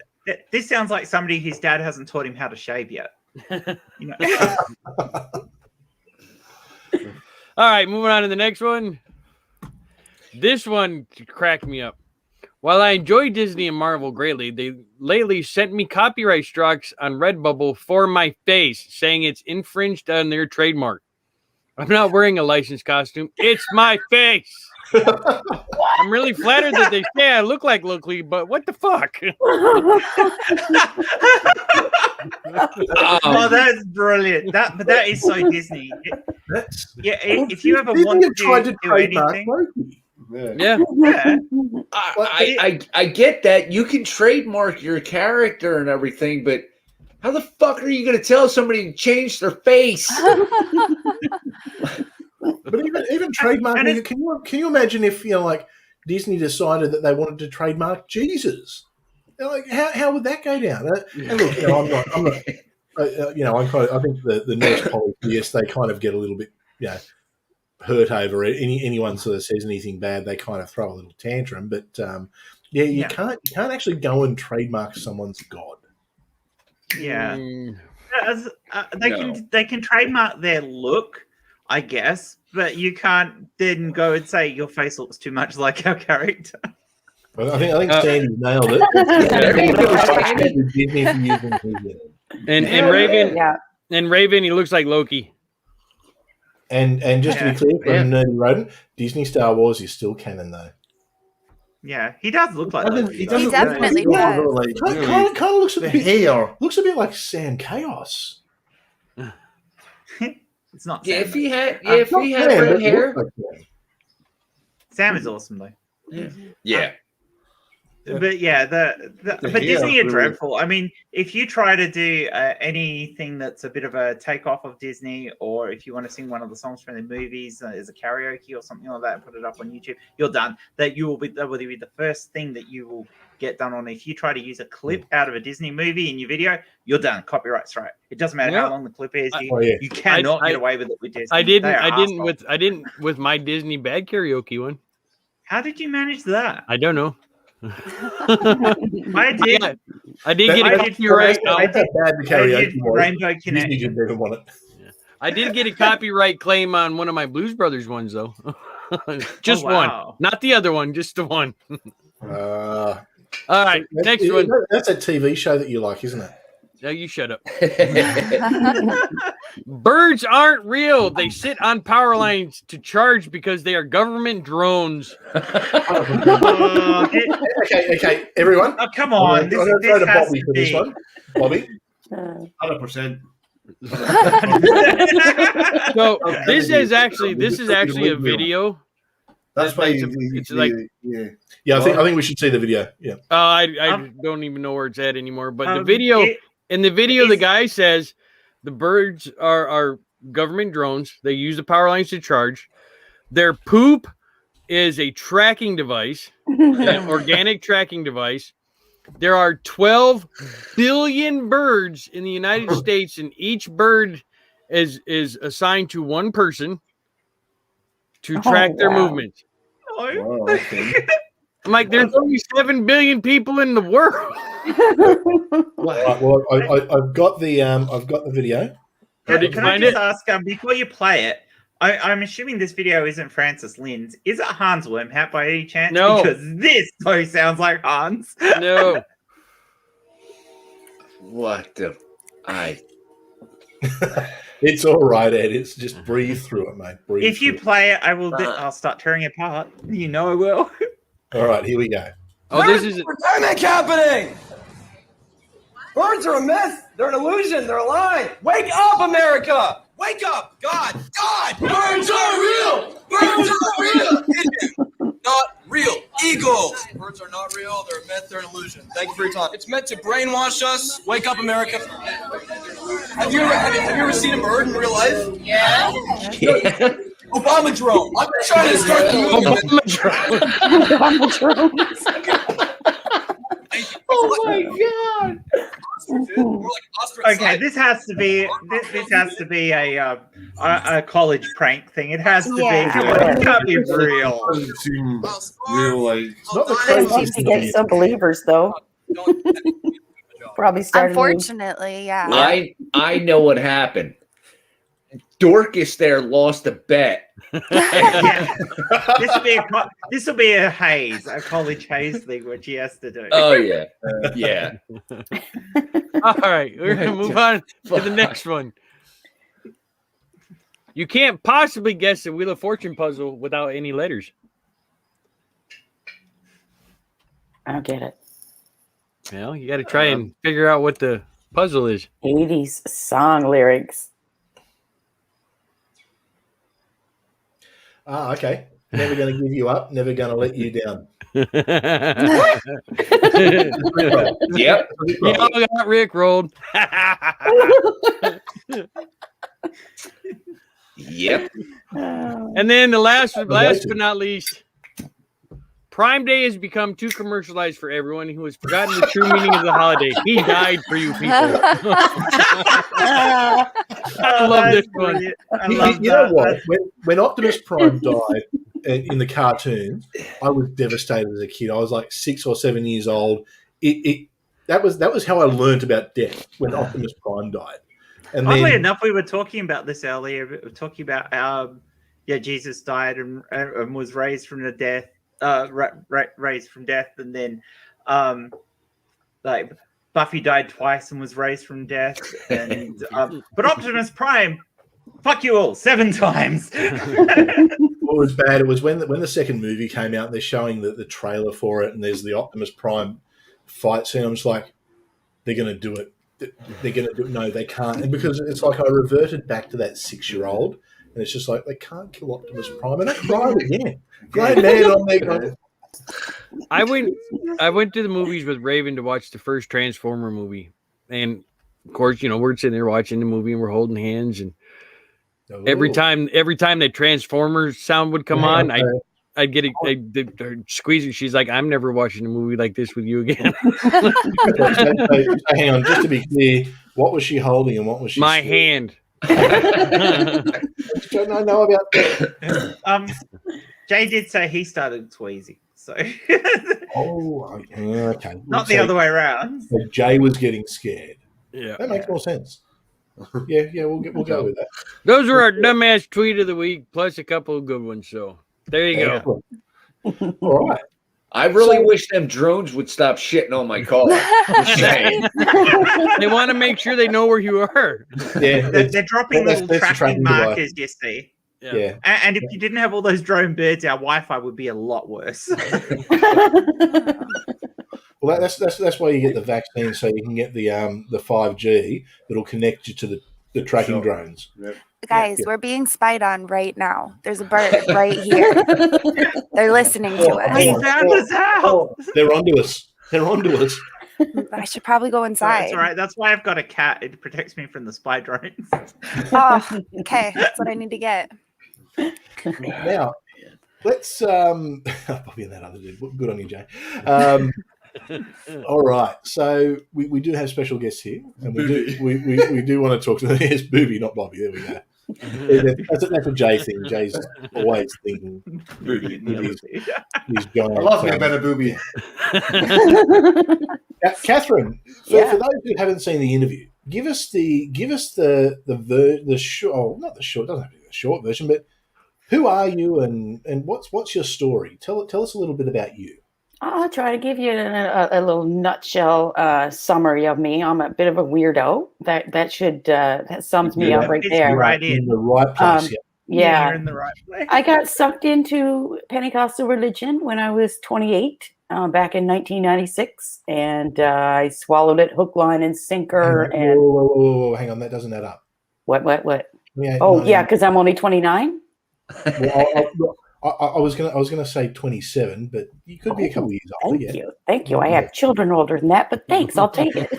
This sounds like somebody whose dad hasn't taught him how to shave yet. You know? All right, moving on to the next one. This one cracked me up. While I enjoy Disney and Marvel greatly, they lately sent me copyright strikes on Redbubble for my face, saying it's infringed on their trademark. I'm not wearing a licensed costume. It's my face. I'm really flattered that they say I look like Loki, but what the fuck? Oh, that's brilliant. That is so Disney. If you ever want to do anything. Yeah. I get that. You can trademark your character and everything, but how the fuck are you going to tell somebody to change their face? But even trademarking, can you imagine if like Disney decided that they wanted to trademark Jesus? Like how would that go down? And look, I'm not. I think the Norse polytheists, they kind of get a little bit hurt over it. Anyone sort of says anything bad, they kind of throw a little tantrum. But you can't actually go and trademark someone's god. Yeah, they can trademark their look, I guess, but you can't then go and say your face looks too much like our character. I think Sandy nailed it. And Raven, he looks like Loki. And just to be clear, from Nerdy Rodent, Disney Star Wars is still canon, though. Yeah, he does look like Loki. He definitely does. Kind of looks a bit hair. Looks a bit like Sam Chaos. It's not. Yeah, Sam, if he had red hair. Sam is awesome though. Yeah. But yeah, but Disney are dreadful. I mean, if you try to do anything that's a bit of a takeoff of Disney, or if you want to sing one of the songs from the movies as a karaoke or something like that and put it up on YouTube, you're done. That will be the first thing that you will get done on. If you try to use a clip out of a Disney movie in your video, you're done. Copyright strike. It doesn't matter how long the clip is. You cannot get away with it with Disney. I didn't with my Disney bad karaoke one. How did you manage that? I don't know. I did. I did get a copyright. Rainbow Connect. Didn't want it. I did get a copyright claim on one of my Blues Brothers ones, though. Just one, not the other one, just the one. All right, next one. That's a TV show that you like, isn't it? Now you shut up. Birds aren't real. They sit on power lines to charge because they are government drones. Okay, everyone. Oh, come on. I'm going to throw to has Bobby to for this be. one. Bobby? 100%. So this is actually a video. That's why It's like Yeah, I think we should see the video. Yeah. I don't even know where it's at anymore. But the video the guy says the birds are government drones. They use the power lines to charge. Their poop is a tracking device, an organic tracking device. There are 12 billion birds in the United States, and each bird is assigned to one person to track their movements. Wow, okay. I'm like, there's only 7 billion people in the world. Right, well, I've got the video. Can I just ask, before you play it, I'm assuming this video isn't Francis Lynn's. Is it Hans Wormhat by any chance? No. Because this so sounds like Hans. No. What the? It's all right, Ed. It's just breathe through it, mate. Breathe If you through play it, I'll start tearing it apart. You know I will. it. All right, here we go. Oh, this is Retirement happening. Birds are a myth. They're an illusion. They're a lie. Wake up, America. Wake up. God. Birds are real. Birds are real. Not real. Eagles. Birds are not real. They're a myth. They're an illusion. Thank you for your time. It's meant to brainwash us. Wake up, America. Have you ever seen a bird in real life? Yeah. Obama drone. I'm trying to start the movement. Obama drones. Oh my god! Okay, this has to be a college prank thing. It has to be. It can't be real. Doesn't seem real, like. Not the They craziest used to get some believers, though. Probably started. Unfortunately, yeah. I know what happened. Dorcas there lost a bet. Yeah. This will be a haze, a college haze thing, which he has to do. Oh yeah, yeah. all right. We're gonna move on to the next one. You can't possibly guess the Wheel of Fortune puzzle without any letters. I don't get it. Well, you got to try and figure out what the puzzle is. 80s song lyrics. Okay. Never going to give you up. Never going to let you down. Yep. You all got Rick rolled. Yep. And then the last but not least, Prime Day has become too commercialized for everyone who has forgotten the true meaning of the holiday. He died for you people. I love this one. You know what? When Optimus Prime died in the cartoons, I was devastated as a kid. I was like 6 or 7 years old. That was how I learned about death, when Optimus Prime died. And oddly enough, we were talking about this earlier. We were talking about Jesus died and was raised from the death. Raised from death, and then like Buffy died twice and was raised from death, and but Optimus Prime, fuck you all 7 times. What was bad? It was when the second movie came out. And they're showing the trailer for it, and there's the Optimus Prime fight scene. I'm just like, they're going to do it. They're going to do it. No, they can't. And because it's like I reverted back to that 6-year-old, and it's just like they can't kill Optimus Prime, and I cried again. Great man on there going. I went to the movies with Raven to watch the first Transformer movie, and of course, we're sitting there watching the movie and we're holding hands, and every time that Transformer sound would come on, I'd get I'd squeeze it. She's like, "I'm never watching a movie like this with you again." So hang on, just to be clear, what was she holding and what was she? My hand. Don't I know about that? Jay did say he started tweezing, so okay. Not the other way around. So Jay was getting scared. Yeah, that makes more sense. Yeah, we'll go with that. Those were our dumbass tweet of the week, plus a couple of good ones. So there you go. All right. I really wish them drones would stop shitting on my car. Just saying. They want to make sure they know where you are. Yeah, They're dropping that's little the tracking tracking device. markers, you see. Yeah. And if you didn't have all those drone birds, our Wi-Fi would be a lot worse. Well, that's why you get the vaccine, so you can get the 5G that'll connect you to the tracking drones. Yep. Guys, we're being spied on right now. There's a bird right here. They're listening to He us. found us out. They're onto us. They're onto us. I should probably go inside. That's all right. That's why I've got a cat. It protects me from the spy drones. Oh, okay. That's what I need to get. Now, let's Bobby and that other dude. Good on you, Jay. All right, so we do have special guests here, and we do want to talk to them. Yes, Booby, not Bobby. There we go. That's a Jay thing. Jay's always thinking he's giant. I love me a better booby. Catherine, for those who haven't seen the interview, give us the short. Oh, not the short. Doesn't have to be the short version, but who are you and what's your story? Tell us a little bit about you. I'll try to give you a little nutshell summary of me. I'm a bit of a weirdo. That sums me up right there. Right in the right place. Yeah, you're in the right place. I got sucked into Pentecostal religion when I was 28, back in 1996, and I swallowed it hook, line, and sinker. Whoa, hang on, that doesn't add up. What? Yeah, oh, yeah, because I'm only 29. I was gonna say 27, but you could be a couple of years older. Thank you. I have children older than that, but thanks, I'll take it.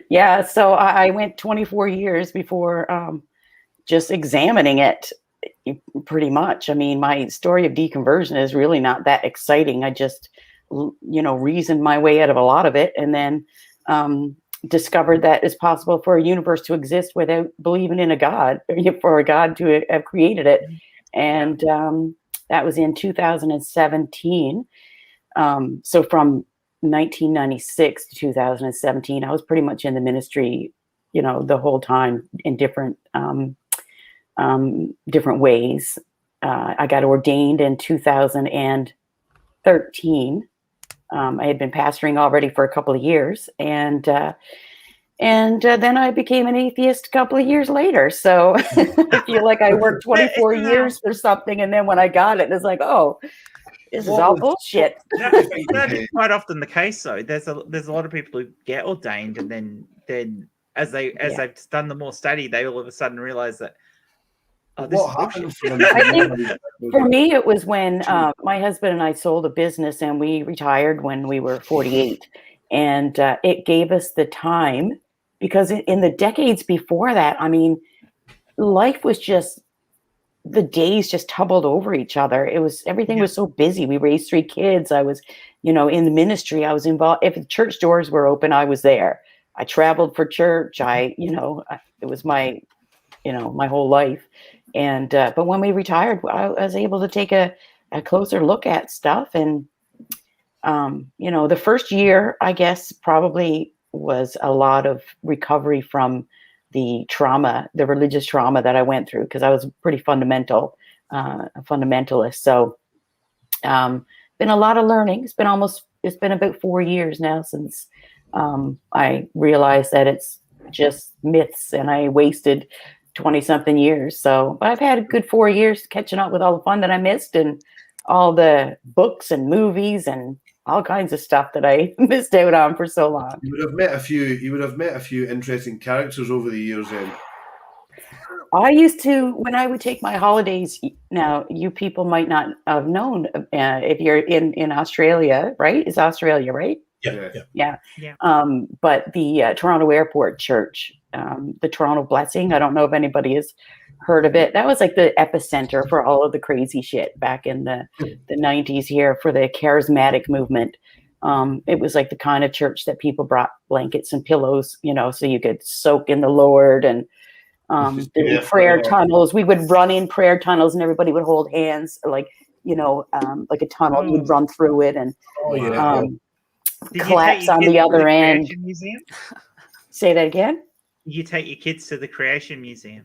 Yeah. So I went 24 years before just examining it. Pretty much. I mean, my story of deconversion is really not that exciting. I just, reasoned my way out of a lot of it, and then discovered that it's possible for a universe to exist without believing in a God, or for a God to have created it. And that was in 2017. So from 1996 to 2017, I was pretty much in the ministry, the whole time in different ways. I got ordained in 2013. I had been pastoring already for a couple of years, and then I became an atheist a couple of years later. So I feel like I worked 24 years for something, and then when I got it, it's like, oh, this is all bullshit. That is quite often the case, though. There's a lot of people who get ordained, and then as they've done the more study, they all of a sudden realize that. Oh, this What happened for them? I think for me, it was when my husband and I sold a business, and we retired when we were 48, and it gave us the time, because in the decades before that, I mean, life was just, the days just tumbled over each other. Everything was so busy. We raised 3 kids. I was, in the ministry. I was involved. If the church doors were open, I was there. I traveled for church. It was my, my whole life. And but when we retired, I was able to take a closer look at stuff. And the first year, I guess, probably was a lot of recovery from the trauma, the religious trauma that I went through, because I was pretty a fundamentalist. So been a lot of learning. It's been about 4 years now since I realized that it's just myths, and I wasted 20-something years. So, but I've had a good 4 years catching up with all the fun that I missed, and all the books and movies and all kinds of stuff that I missed out on for so long. You would have met a few interesting characters over the years then. I used to, when I would take my holidays, now you people might not have known if you're in Australia, right? It's Australia, right? Yeah. But the Toronto Airport Church, the Toronto Blessing, I don't know if anybody has heard of it. That was like the epicenter for all of the crazy shit back in the 90s here for the charismatic movement. It was like the kind of church that people brought blankets and pillows, so you could soak in the Lord, and the prayer tunnels. We would run in prayer tunnels, and everybody would hold hands, like a tunnel. You'd run through it, and collapse on the other end. Museum? Say that again? You take your kids to the Creation Museum?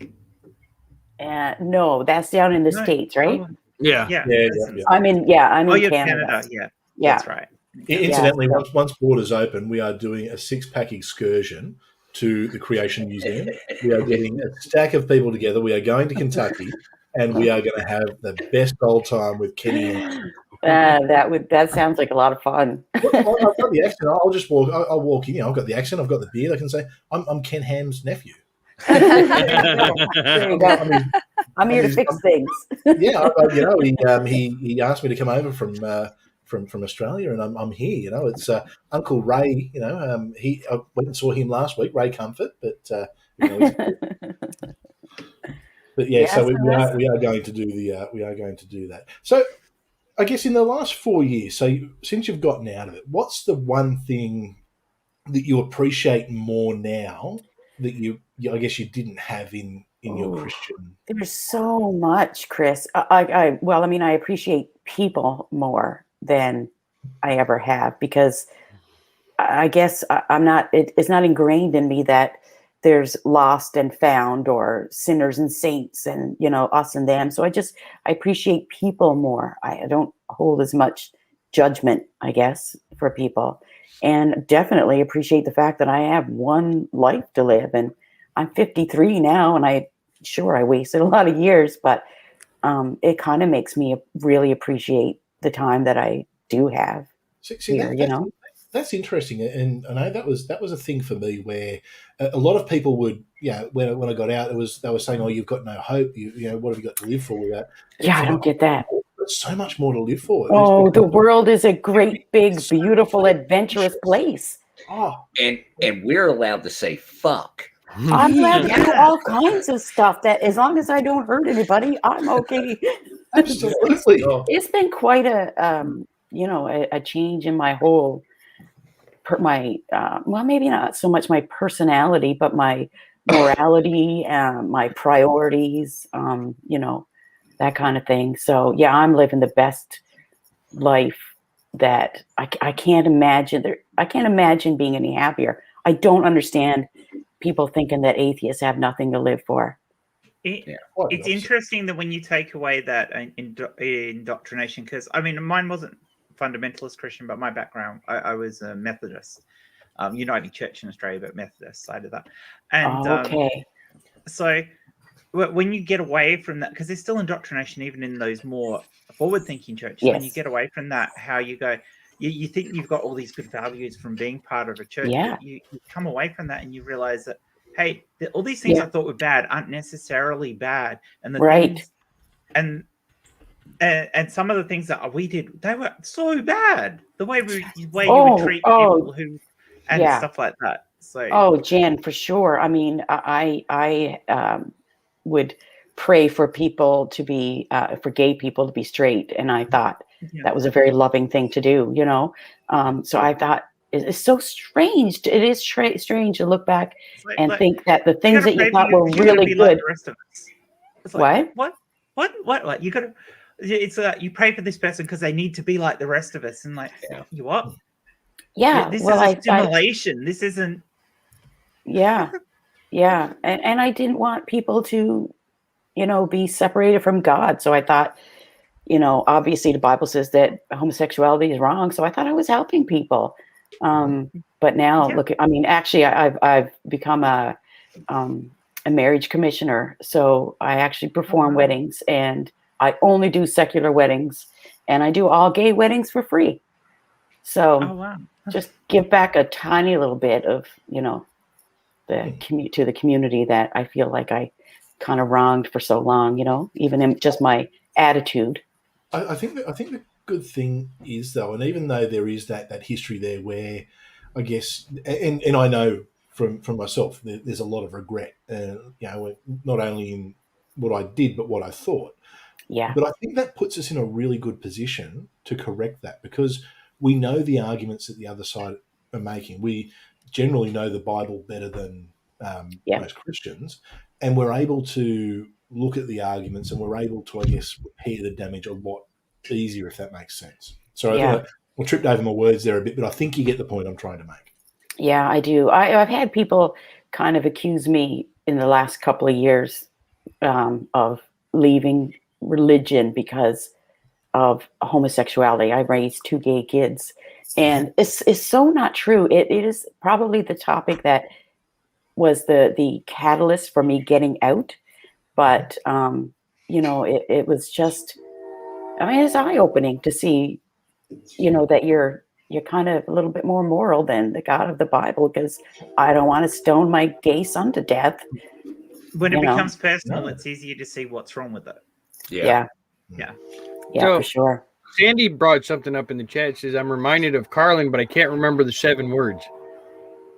No, that's down in the States, right? Yeah. Yeah. Yeah, listen. yeah. I'm in Oh, Canada. you're Canada. Yeah. Yeah. That's right. Incidentally, Yeah. once borders open, we are doing a 6-pack excursion to the Creation Museum. We are getting a stack of people together. We are going to Kentucky, and we are going to have the best old time with Kenny Hansen. That sounds like a lot of fun. Well, I've got the accent. I'll just walk. I'll walk in. You know, I've got the accent. I've got the beard. I can say I'm Ken Ham's nephew. There you go. I'm here to fix things. Yeah, you know, he asked me to come over from Australia, and I'm here. You know, it's Uncle Ray. You know, I went and saw him last week, Ray Comfort, but you know, but yeah. So we are going to do that. So I guess in the last 4 years, so since you've gotten out of it, what's the one thing that you appreciate more now that you I guess you didn't have in your Christian? There's so much, Chris. I appreciate people more than I ever have, because I guess I'm not. It's not ingrained in me that there's lost and found, or sinners and saints, and us and them. So I appreciate people more. I don't hold as much judgment, I guess, for people, and definitely appreciate the fact that I have one life to live. And I'm 53 now, and I wasted a lot of years, but it kind of makes me really appreciate the time that I do have here. That's interesting, and I know that was a thing for me where a lot of people would, when I got out, they were saying, "Oh, you've got no hope. What have you got to live for with that?" Yeah, I don't get that. There's so much more to live for. Oh, the world is a great, big, beautiful, adventurous place. Oh, and we're allowed to say fuck. I'm allowed to do all kinds of stuff. That as long as I don't hurt anybody, I'm okay. Absolutely. It's been quite a change in my whole. Maybe not so much my personality, but my morality, my priorities, that kind of thing. So yeah, I'm living the best life that I can't imagine. I can't imagine being any happier. I don't understand people thinking that atheists have nothing to live for. It's interesting that when you take away that indoctrination, because I mean, mine wasn't fundamentalist Christian, but my background, I was a Methodist, United Church in Australia, but Methodist side of that. And so when you get away from that, because there's still indoctrination even in those more forward-thinking churches, when you get away from that, how you go, you think you've got all these good values from being part of a church, but you come away from that and you realize that, hey, all these things I thought were bad aren't necessarily bad, and the things, and some of the things that we did, they were so bad. The way you would treat people who and stuff like that. So Jen, for sure. I mean, I would pray for people to be for gay people to be straight, and I thought that was a very loving thing to do. So I thought it's so strange. It is strange to look back and think that the things that you thought were really good. Like the rest of us. It's like, What? What? You gotta. It's you pray for this person because they need to be like the rest of us, and like you what? Yeah, this is a simulation. This isn't. Yeah, and I didn't want people to, be separated from God. So I thought, obviously the Bible says that homosexuality is wrong. So I thought I was helping people. But now look, I mean, actually, I've become a marriage commissioner. So I actually perform weddings, and I only do secular weddings, and I do all gay weddings for free. So just give back a tiny little bit of, to the community that I feel like I kind of wronged for so long, even in just my attitude. I think the good thing is, though, and even though there is that history there where I guess, and I know from myself, there's a lot of regret, not only in what I did, but what I thought. Yeah. But I think that puts us in a really good position to correct that, because we know the arguments that the other side are making. We generally know the Bible better than most Christians, and we're able to look at the arguments, and we're able to, I guess, repair the damage a lot easier, if that makes sense. So I thought I tripped over my words there a bit, but I think you get the point I'm trying to make. Yeah, I do. I've had people kind of accuse me in the last couple of years of leaving religion because of homosexuality. I raised 2 gay kids, and it's so not true. It is probably the topic that was the catalyst for me getting out. But it was just, I mean, it's eye-opening to see, that you're kind of a little bit more moral than the God of the Bible, because I don't want to stone my gay son to death. When it becomes personal, it's easier to see what's wrong with it. Yeah, So, for sure. Sandy brought something up in the chat. It says, I'm reminded of Carlin, but I can't remember the 7 words.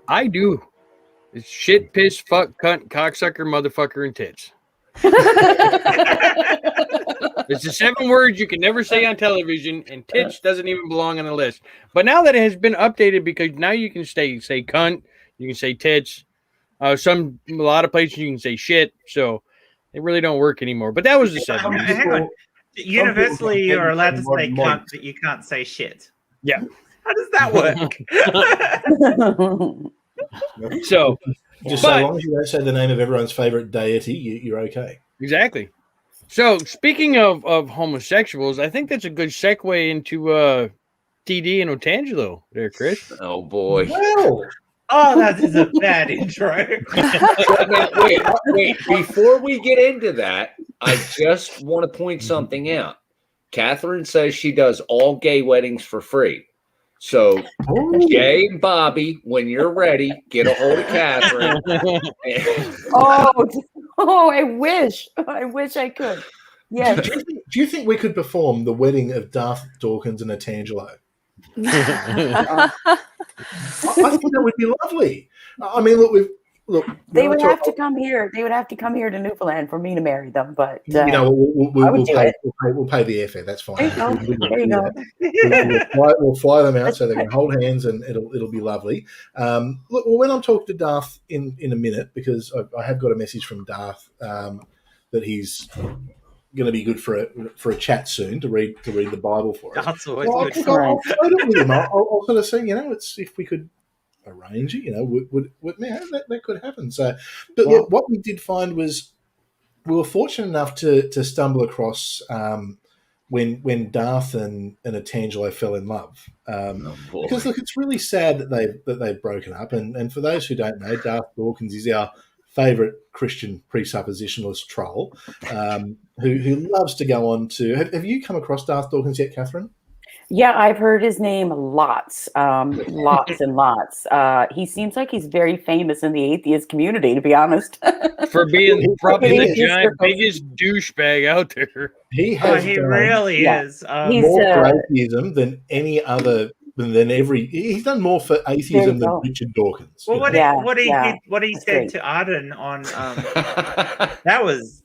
I do. It's shit, piss, fuck, cunt, cocksucker, motherfucker, and tits. It's the 7 words you can never say on television, and tits doesn't even belong on the list. But now that it has been updated, because now you can say cunt, you can say tits. A lot of places you can say shit, so they really don't work anymore. But that was the 7 words. Hang on. Universally, you're allowed to say cunt, but you can't say shit. Yeah. How does that work? So long as you don't say the name of everyone's favorite deity, you're okay. Exactly. So speaking of homosexuals, I think that's a good segue into TD and Otangelo there, Chris. Oh boy. Well, that is a bad intro. Wait. Before we get into that, I just want to point something out. Katherine says she does all gay weddings for free. So, Jay and Bobby, when you're ready, get a hold of Katherine. I wish I could. Yes. Do you think we could perform the wedding of Darth Dawkins and Otangelo? I think that would be lovely. I mean, look. They would have to come here. They would have to come here to Newfoundland for me to marry them. But we'll pay the airfare. That's fine. There you go. We'll fly them out so they can hold hands, and it'll be lovely. When I'm talking to Darth in a minute, because I have got a message from Darth that he's going to be good for a chat soon to read the Bible for us. That's always good. I'll float it with him. I'll sort of say, it's if we could arrange it, that could happen. So, but what we did find was we were fortunate enough to stumble across when Darth and Otangelo fell in love. Because look, it's really sad that they've broken up. And for those who don't know, Darth Dawkins is our favourite Christian presuppositionalist troll, who loves to go on to. Have you come across Darth Dawkins yet, Katherine? Yeah, I've heard his name lots and lots. He seems like he's very famous in the atheist community, to be honest. For being probably the biggest douchebag out there. He has. He really is. He's more for atheism than any other. He's done more for atheism than Richard Dawkins. Well, what he said to Arden on that was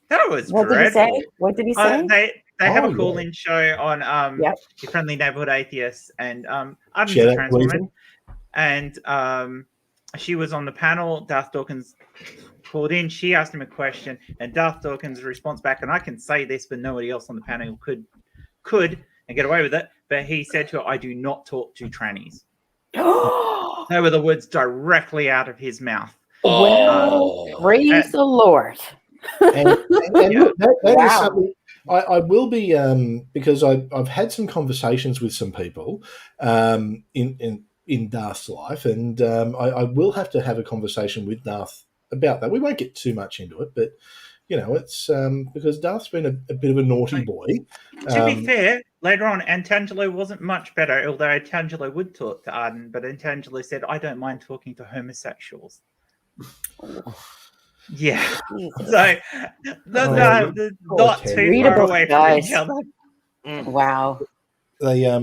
what dreadful. What did he say? They have a call-in show on Your Friendly Neighborhood Atheists, and Arden's a trans woman, and she was on the panel. Darth Dawkins called in. She asked him a question, and Darth Dawkins' response back, and I can say this, but nobody else on the panel could and get away with it. But he said to her, "I do not talk to trannies." They were the words directly out of his mouth. Well, praise the Lord. And that is something I will be because I've had some conversations with some people in Darth's life, and I will have to have a conversation with Darth about that. We won't get too much into it, but it's because Darth's been a bit of a naughty boy. To be fair, later on, Otangelo wasn't much better, although Otangelo would talk to Arden, but Otangelo said, "I don't mind talking to homosexuals." Yeah. So, not too far away from each other. Wow. They're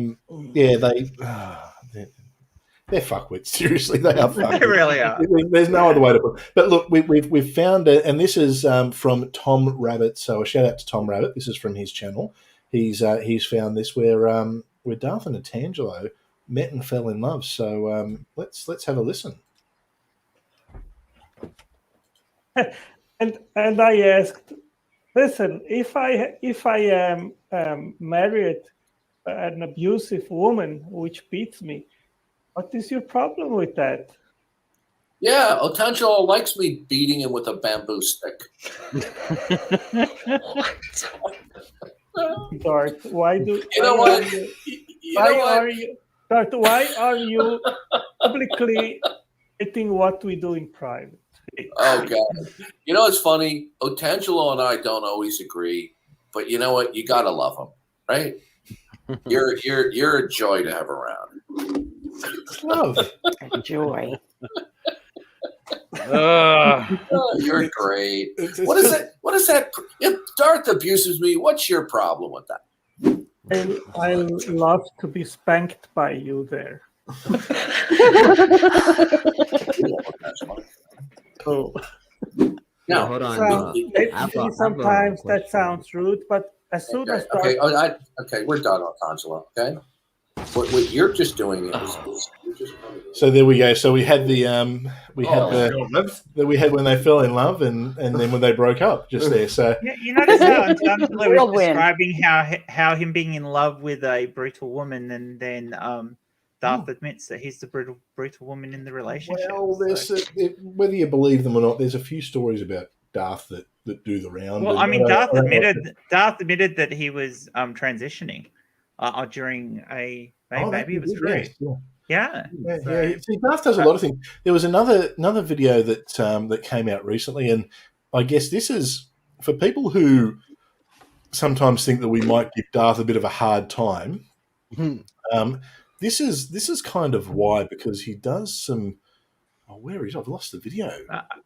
fuckwits. Seriously, they are fuckwits. They really are. There's no other way to put it. But look, we've found it, and this is from Tom Rabbit. So a shout out to Tom Rabbit. This is from his channel. He's found this where Darth and Otangelo met and fell in love. So let's have a listen. And I asked, listen, if I am married an abusive woman which beats me, what is your problem with that? Yeah, Otangelo likes me beating him with a bamboo stick. Darth, why do You know what? Darth, why are you publicly stating what we do in private? Oh God! You know, it's funny. Otangelo and I don't always agree, but you know what? You gotta love him, right? You're a joy to have around. Love. A joy. Oh, you're great. What is that? What is that? If Darth abuses me, what's your problem with that? I love to be spanked by you there. Oh. No, hold on. Sometimes that sounds rude, but as soon as okay, we're done, Otangelo. Okay, what you're just doing is you're just. So there we go. So we had we had when they fell in love, and then when they broke up, just there. So you notice how Otangelo was describing how him being in love with a brutal woman, and then Darth admits that he's the brutal woman in the relationship. Well, whether you believe them or not, there's a few stories about Darth that do the round. Well, I mean, Darth admitted that he was transitioning during maybe it was true. Yeah. See, Darth does a lot of things. There was another video that came out recently, and I guess this is for people who sometimes think that we might give Darth a bit of a hard time. This is kind of why, because he does some. Oh, where is? I've lost the video.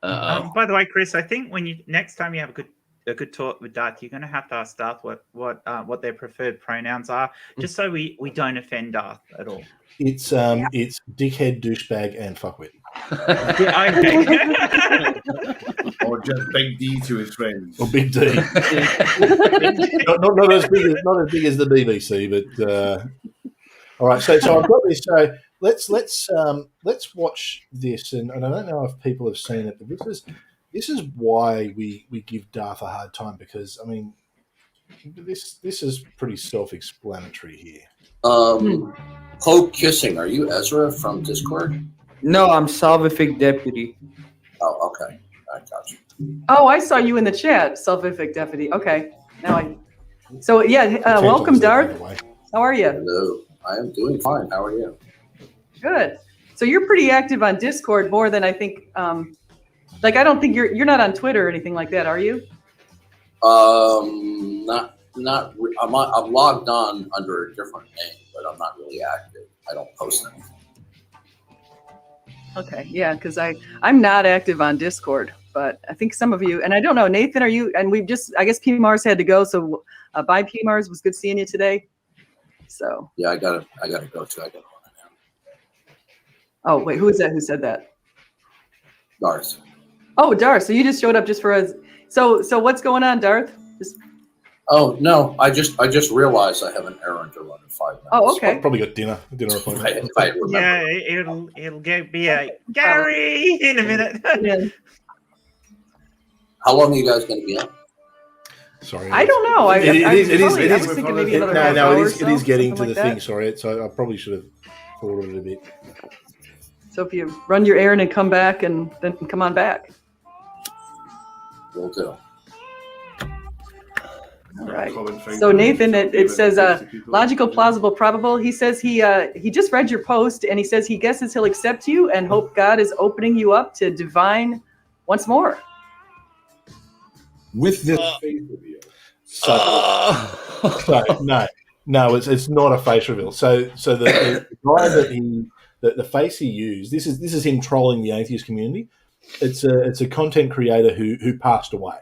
By the way, Chris, I think when next time you have a good talk with Darth, you're going to have to ask Darth what their preferred pronouns are, just so we don't offend Darth at all. It's dickhead, douchebag, and fuckwit. Or just Big D to his friends. Or Big D. not as big as the BBC, but all right. So I've got this. So let's watch this, and I don't know if people have seen it, but this is why we give Darth a hard time, because I mean this is pretty self-explanatory here. Pope kissing. Are you Ezra from Discord? No, I'm Salvific Deputy. Oh, okay. I got you. Oh, I saw you in the chat, Salvific Deputy. Okay. So welcome, Darth. How are you? Hello. I am doing fine. How are you? Good. So you're pretty active on Discord, more than I think. I don't think you're not on Twitter or anything like that, are you? Not. I'm logged on under a different name, but I'm not really active. I don't post anything. Okay, yeah, because I'm not active on Discord, but I think some of you, and I don't know, Nathan, are you? And I guess P Mars had to go, so bye, P Mars. Was good seeing you today. So yeah, I gotta go too. I gotta. Oh wait, who is that? Who said that? Darth. Oh, Darth. So you just showed up just for us. So what's going on, Darth? Oh no, I just realized I have an errand to run in 5 minutes. Oh, okay. Probably got dinner appointment. If I remember. Yeah, it'll be a Gary in a minute. Yeah. How long are you guys going to be on? Sorry, I don't know. I was thinking maybe another half hour or so, it is getting to something the like thing. Sorry, so I probably should have thought of it a bit. So if you run your errand and come back, and then come on back. Will do. All right. So Nathan, it says logical, plausible, probable. He says he just read your post, and he says he guesses he'll accept you and hope God is opening you up to divine once more. With this face reveal. No, it's not a face reveal. So the guy the face he used, this is him trolling the atheist community. It's a content creator who passed away.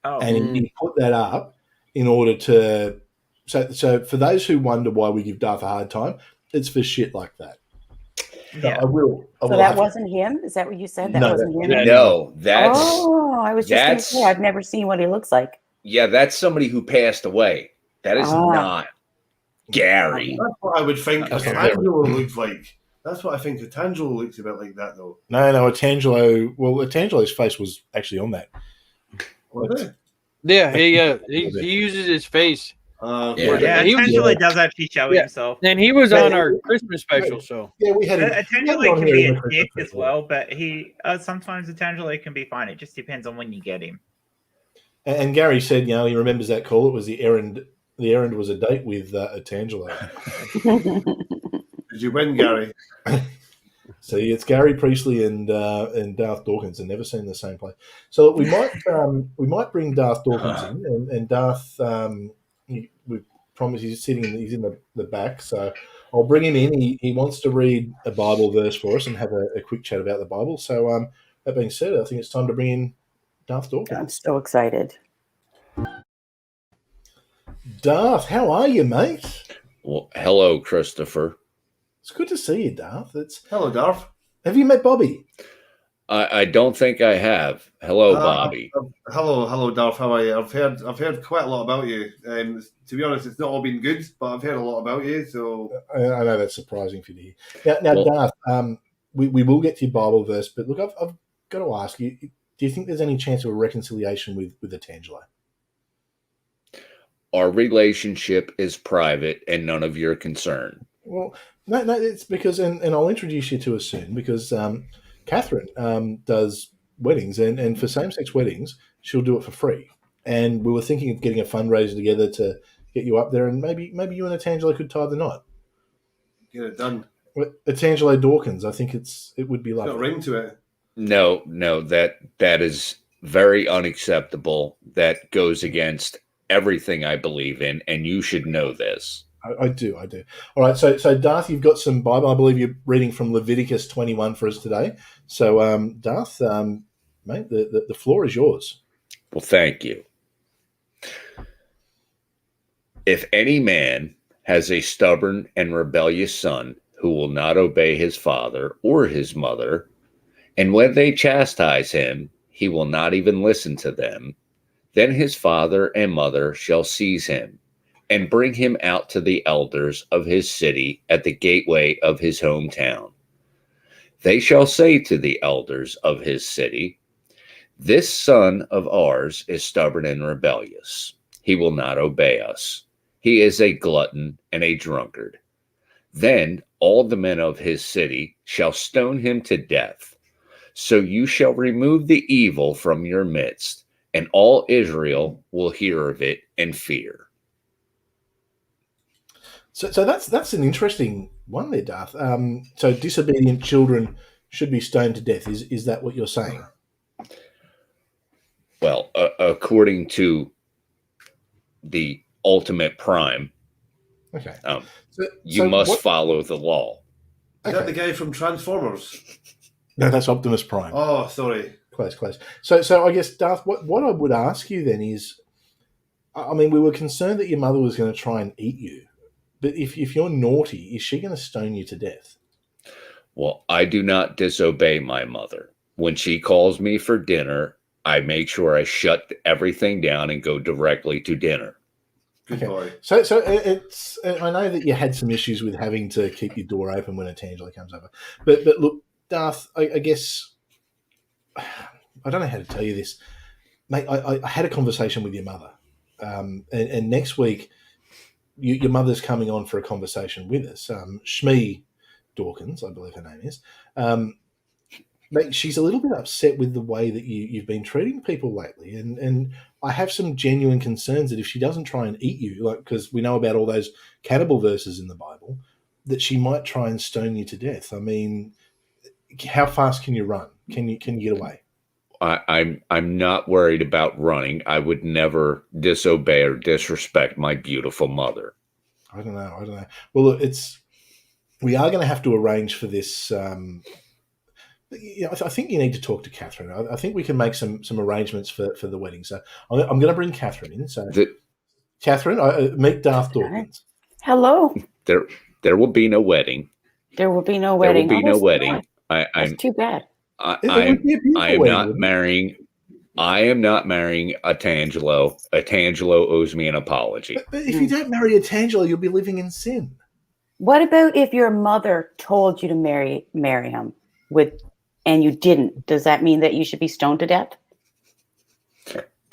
Oh. And he put that up in order to so for those who wonder why we give Darth a hard time, it's for shit like that. Yeah. I will that wasn't him? Is that what you said? That wasn't him? No, that's. Oh, I was just going to say, I've never seen what he looks like. Yeah, that's somebody who passed away. That is not Gary. That's what I would think Otangelo looks like. That's what I think Otangelo looks a bit like that, though. No, Otangelo's face was actually on that. Yeah, he uses his face. Yeah, He was- Tangela does actually show Yeah. himself. And he was Yeah. on our Christmas special, so Yeah, we had him. Tangela on can here be in a the Christmas dick as special. well, but he sometimes Tangela can be fine. It just depends on when you get him. And Gary said, he remembers that call. It was the errand. The errand was a date with Tangelo. Did you win, Gary? See, it's Gary Priestley and Darth Dawkins. They've never seen the same play. So we might bring Darth Dawkins in, and Darth. We promise he's sitting. He's in the back. So I'll bring him in. He wants to read a Bible verse for us and have a quick chat about the Bible. So that being said, I think it's time to bring in Darth Dawkins. I'm so excited. Darth, how are you, mate? Well, hello, Christopher. It's good to see you, Darth. Hello, Darth. Have you met Bobby? I don't think I have. Hello, Bobby. Hello, Darth. How are you? I've heard quite a lot about you. To be honest, it's not all been good, but I've heard a lot about you. So I know that's surprising for you to hear. Now, Darth, we will get to your Bible verse, but look, I've got to ask you: do you think there's any chance of a reconciliation with Atangelo? Our relationship is private and none of your concern. Well, no, it's because, and I'll introduce you to her soon, because Katherine does weddings, and for same-sex weddings, she'll do it for free. And we were thinking of getting a fundraiser together to get you up there, and maybe you and Atangelo could tie the knot. get it done. Atangelo Dawkins, I think it would be Got a lovely. ring to it. No, that is very unacceptable. That goes against everything I believe in, and you should know this. I do. All right, so Darth, you've got some Bible. I believe you're reading from Leviticus 21 for us today. So, Darth, mate, the floor is yours. Well, thank you. If any man has a stubborn and rebellious son who will not obey his father or his mother, and when they chastise him, he will not even listen to them, then his father and mother shall seize him and bring him out to the elders of his city at the gateway of his hometown. They shall say to the elders of his city, "This son of ours is stubborn and rebellious. He will not obey us. He is a glutton and a drunkard." Then all the men of his city shall stone him to death. So you shall remove the evil from your midst, and all Israel will hear of it and fear. So that's an interesting one there, Darth. So disobedient children should be stoned to death. Is that what you're saying? Well, according to the ultimate prime, Okay. You must follow the law. Is that the guy from Transformers? No, that's Optimus Prime. Oh, sorry. Close. So I guess, Darth, what I would ask you then is, I mean, we were concerned that your mother was going to try and eat you, but if you're naughty, is she going to stone you to death? Well, I do not disobey my mother. When she calls me for dinner, I make sure I shut everything down and go directly to dinner. Good boy. So it's. I know that you had some issues with having to keep your door open when Atangelo comes over, but look, Darth, I guess I don't know how to tell you this, mate. I had a conversation with your mother, and next week your mother's coming on for a conversation with us. Shmi Dawkins, I believe her name is. Mate, she's a little bit upset with the way that you've been treating people lately, and I have some genuine concerns that if she doesn't try and eat you, like, because we know about all those cannibal verses in the Bible, that she might try and stone you to death. I mean, how fast can you run? Can you get away? I'm not worried about running. I would never disobey or disrespect my beautiful mother. I don't know. Well, look, we are going to have to arrange for this. I think you need to talk to Katherine. I think we can make some arrangements for the wedding. So I'm going to bring Katherine in. So Katherine, meet Darth Dawkins. Hello. There will be no wedding. There will be no wedding. There will be no wedding. That's too bad. I am not marrying. I am not marrying Atangelo. Atangelo owes me an apology. But if you don't marry Atangelo, you'll be living in sin. What about if your mother told you to marry him and you didn't? Does that mean that you should be stoned to death?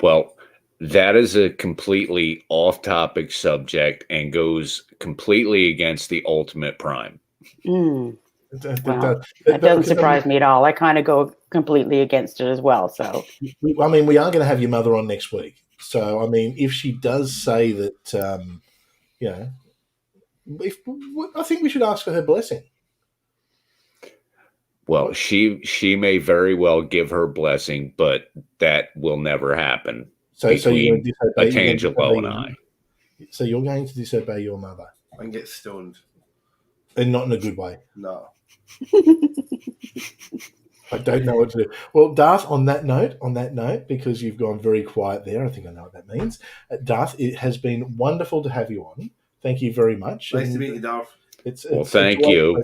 Well, That is a completely off-topic subject and goes completely against the ultimate prime. Well, that doesn't surprise me at all. I kind of go completely against it as well. So, I mean, we are going to have your mother on next week. So, I mean, if she does say that, you know, I think we should ask for her blessing. Well, she may very well give her blessing, but that will never happen between Apologetics and I. So you're going to disobey your mother and get stoned, and not in a good way. No. I don't know what to do. Well, Darth, on that note, because you've gone very quiet there, I think I know what that means. Darth, it has been wonderful to have you on. Thank you very much. Nice to meet you, Darth. Well, thank you.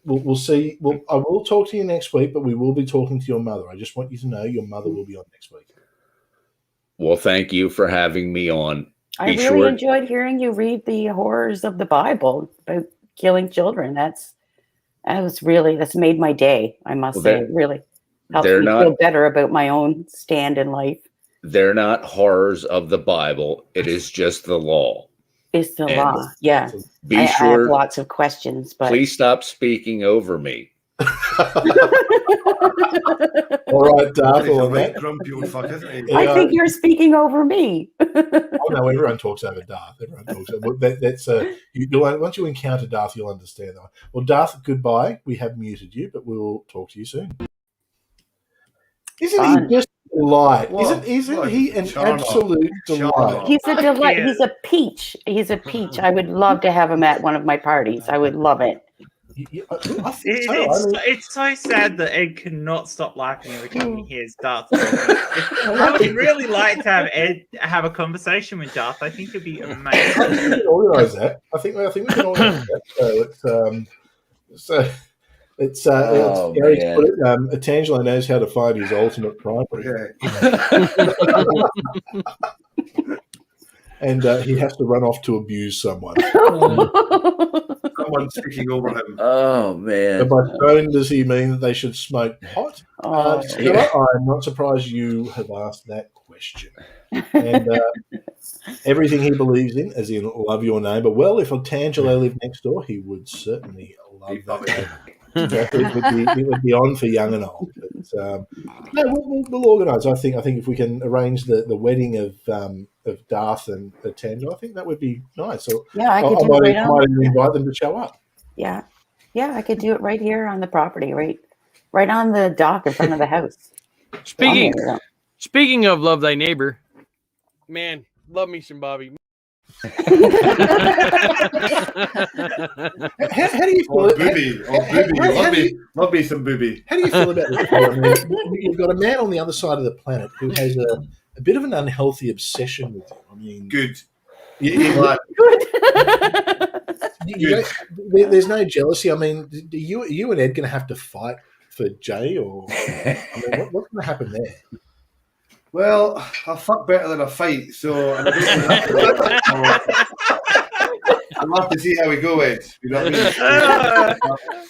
We'll see. I will talk to you next week, but we will be talking to your mother. I just want you to know your mother will be on next week. Well, thank you for having me on. I really enjoyed hearing you read the horrors of the Bible about killing children. That's made my day. I must say, it really helps me feel better about my own stand in life. They're not horrors of the Bible. It is just the law. It's the law. Yeah. I have lots of questions, but please stop speaking over me. All right, Darth. Grumpy old fuck, isn't he? I think you're speaking over me. Oh no, everyone talks over Darth. Everyone talks over. That's once you encounter Darth, you'll understand that. Well, Darth, goodbye. We have muted you, but we'll talk to you soon. Isn't he just a delight? Isn't he an absolute delight? He's a delight. He's a peach. He's a peach. I would love to have him at one of my parties. I would love it. It's so sad that Ed cannot stop laughing every time he hears Darth. I would really like to have Ed have a conversation with Darth. I think it'd be amazing. I think we can organise that. I think we can organise that. It's Gary put it. Tangelo knows how to find his ultimate primary. And he has to run off to abuse someone. Someone's speaking over him. Oh, man. And by stone, does he mean that they should smoke pot? I'm not surprised you have asked that question. And everything he believes in, as in love your neighbour. Well, if Tangelo lived next door, he would certainly love that. It would be on for young and old. But, we'll organise. I think if we can arrange the wedding of Darth and Tangelo, I think that would be nice. So yeah, I might invite them to show up. Yeah, I could do it right here on the property, right on the dock in front of the house. Speaking of love thy neighbor, man, love me some Bobby. How do you feel? Love me some booby. How do you feel about this? I mean, you've got a man on the other side of the planet who has a bit of an unhealthy obsession with you. I mean, good. There's no jealousy. I mean, you and Ed going to have to fight for Jay, or what's going to happen there? Well, I fuck better than I fight, so I'll have to see how we go, Ed. You know what I mean?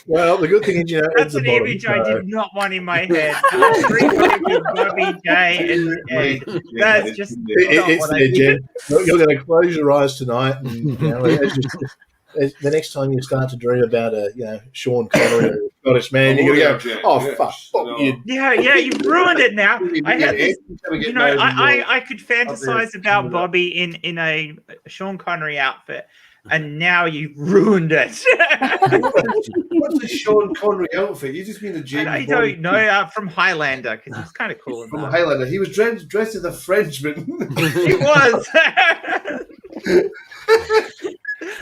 Well, the good thing is, that's an image I did not want in my head. Bobby, Jay, and Ed. That's just it's there, Jen. You're going to close your eyes tonight, and the next time you start to dream about Sean Connery or Scottish man, you're going to go, fuck you. Yeah, you've ruined it now. I had this, I could fantasize about Bobby in a Sean Connery outfit, and now you've ruined it. What's a Sean Connery outfit? You just mean the James Bond? I don't know, from Highlander, because he was kind of cool. From Highlander. He was dressed as a Frenchman. He was.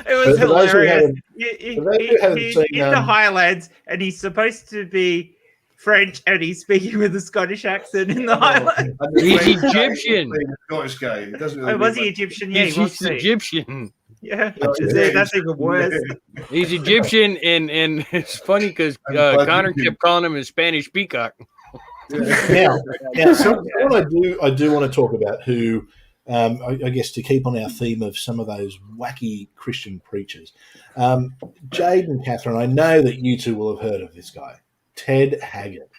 It was hilarious. He's in the Highlands, and he's supposed to be French, and he's speaking with a Scottish accent in the Highlands. He's Egyptian. Scottish guy. He doesn't was he Egyptian? Yeah, he's Egyptian. Yeah, that's even worse. He's Egyptian, and it's funny because Connor kept calling him a Spanish peacock. Now, so what I do want to talk about who. I guess to keep on our theme of some of those wacky Christian preachers. Jade and Katherine, I know that you two will have heard of this guy, Ted Haggard.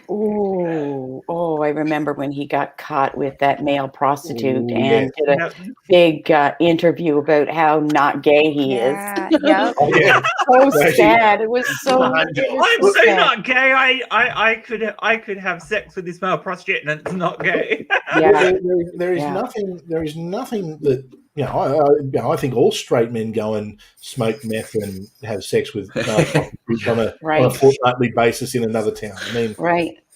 Oh, I remember when he got caught with that male prostitute and did Yeah. a big interview about how not gay he Yeah. is. Yep. Oh, yeah. So sad. It was so. I'm so not gay. I could have sex with this male prostitute and it's not gay. Yeah. There is Yeah. nothing. There is nothing that I think all straight men go and smoke meth and have sex with male prostitutes on a Right. fortnightly basis in another town. I mean,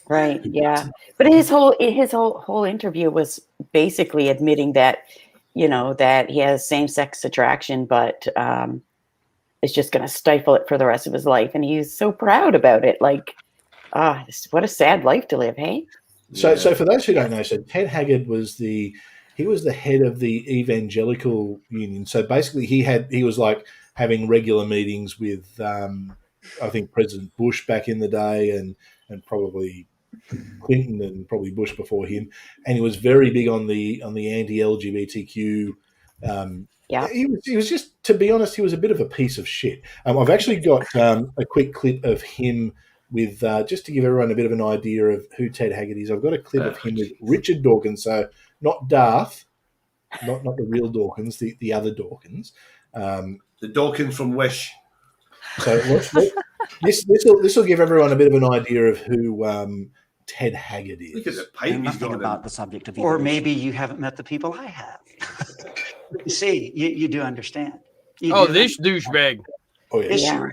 Right, yeah. But his whole interview was basically admitting that, that he has same-sex attraction, but is just going to stifle it for the rest of his life, and he's so proud about it. Like, what a sad life to live, hey? So for those who don't know, so Ted Haggard was the head of the Evangelical Union. So basically, he was like having regular meetings with I think President Bush back in the day, and probably Clinton and probably Bush before him, and he was very big on the anti-LGBTQ. He was just, to be honest, he was a bit of a piece of shit. I've actually got a quick clip of him with just to give everyone a bit of an idea of who Ted Haggard is. I've got a clip of him with Richard Dawkins, so not Darth, not the real Dawkins, the other Dawkins, the Dawkins from Wish. So this will give everyone a bit of an idea of who Ted Haggard is. Look at the pipe he's got about the subject of or maybe you haven't met the people I have. You see, you do understand. This douchebag. Issue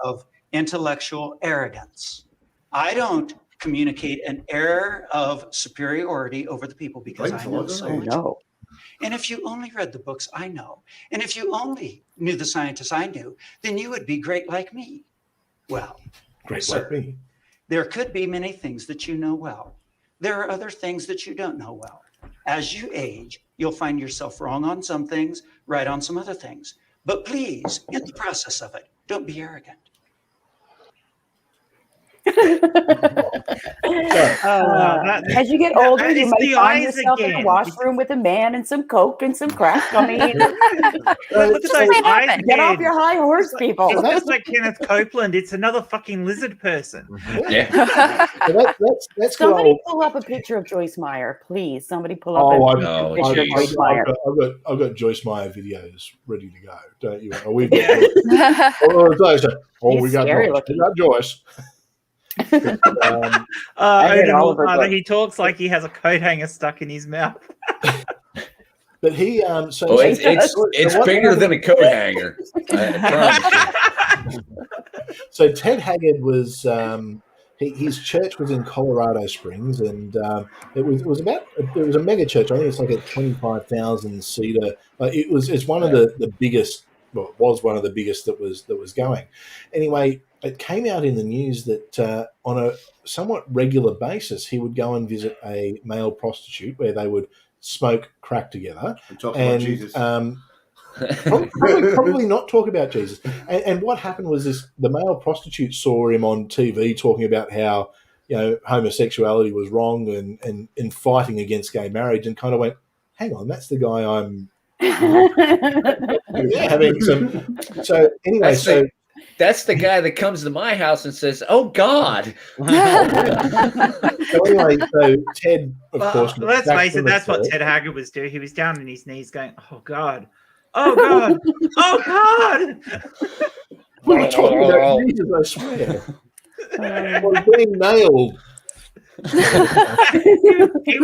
of intellectual arrogance. I don't communicate an air of superiority over the people because I know so much. And if you only read the books I know, and if you only knew the scientists I knew, then you would be great like me. Well, like me. There could be many things that you know well. There are other things that you don't know well. As you age, you'll find yourself wrong on some things, right on some other things. But please, in the process of it, don't be arrogant. As you get older, you might find yourself in a washroom with a man and some coke and some crack. I mean, get off your high horse, people. It's just like Kenneth Copeland. It's another fucking lizard person. Yeah. Somebody pull up a picture of Joyce Meyer, please. Somebody pull up a picture of Joyce Meyer. I've got Joyce Meyer videos ready to go. Don't you? We got Joyce. He talks like he has a coat hanger stuck in his mouth. But he it's bigger than a coat hanger. So Ted Haggard was his church was in Colorado Springs, and it was a mega church. I think it's like a 25,000 seater. It's one of the biggest. Well, it was one of the biggest that was going. Anyway, it came out in the news that on a somewhat regular basis, he would go and visit a male prostitute where they would smoke crack together and talk about Jesus. Probably not talk about Jesus. And what happened was the male prostitute saw him on TV talking about how homosexuality was wrong and fighting against gay marriage, and kind of went, hang on, that's the guy I'm having some. So anyway, that's the guy that comes to my house and says, "Oh God." So anyway, so Ted, of course. Let's face it, that's what Ted Haggard was doing. He was down on his knees, going, "Oh God, oh God, oh God." We're not talking about Jesus, I swear. I'm being nailed. he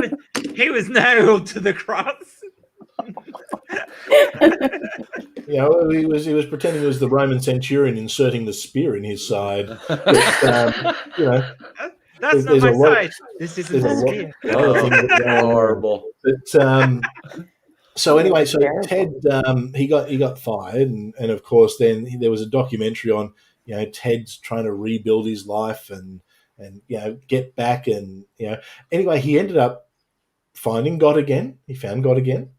was nailed to the cross. He was pretending he was the Roman centurion inserting the spear in his side. But, that's not my side. This isn't the spear. Horrible. But, so anyway, so Ted he got fired, and of course then there was a documentary on Ted's trying to rebuild his life and get back, and anyway he ended up finding God again. He found God again.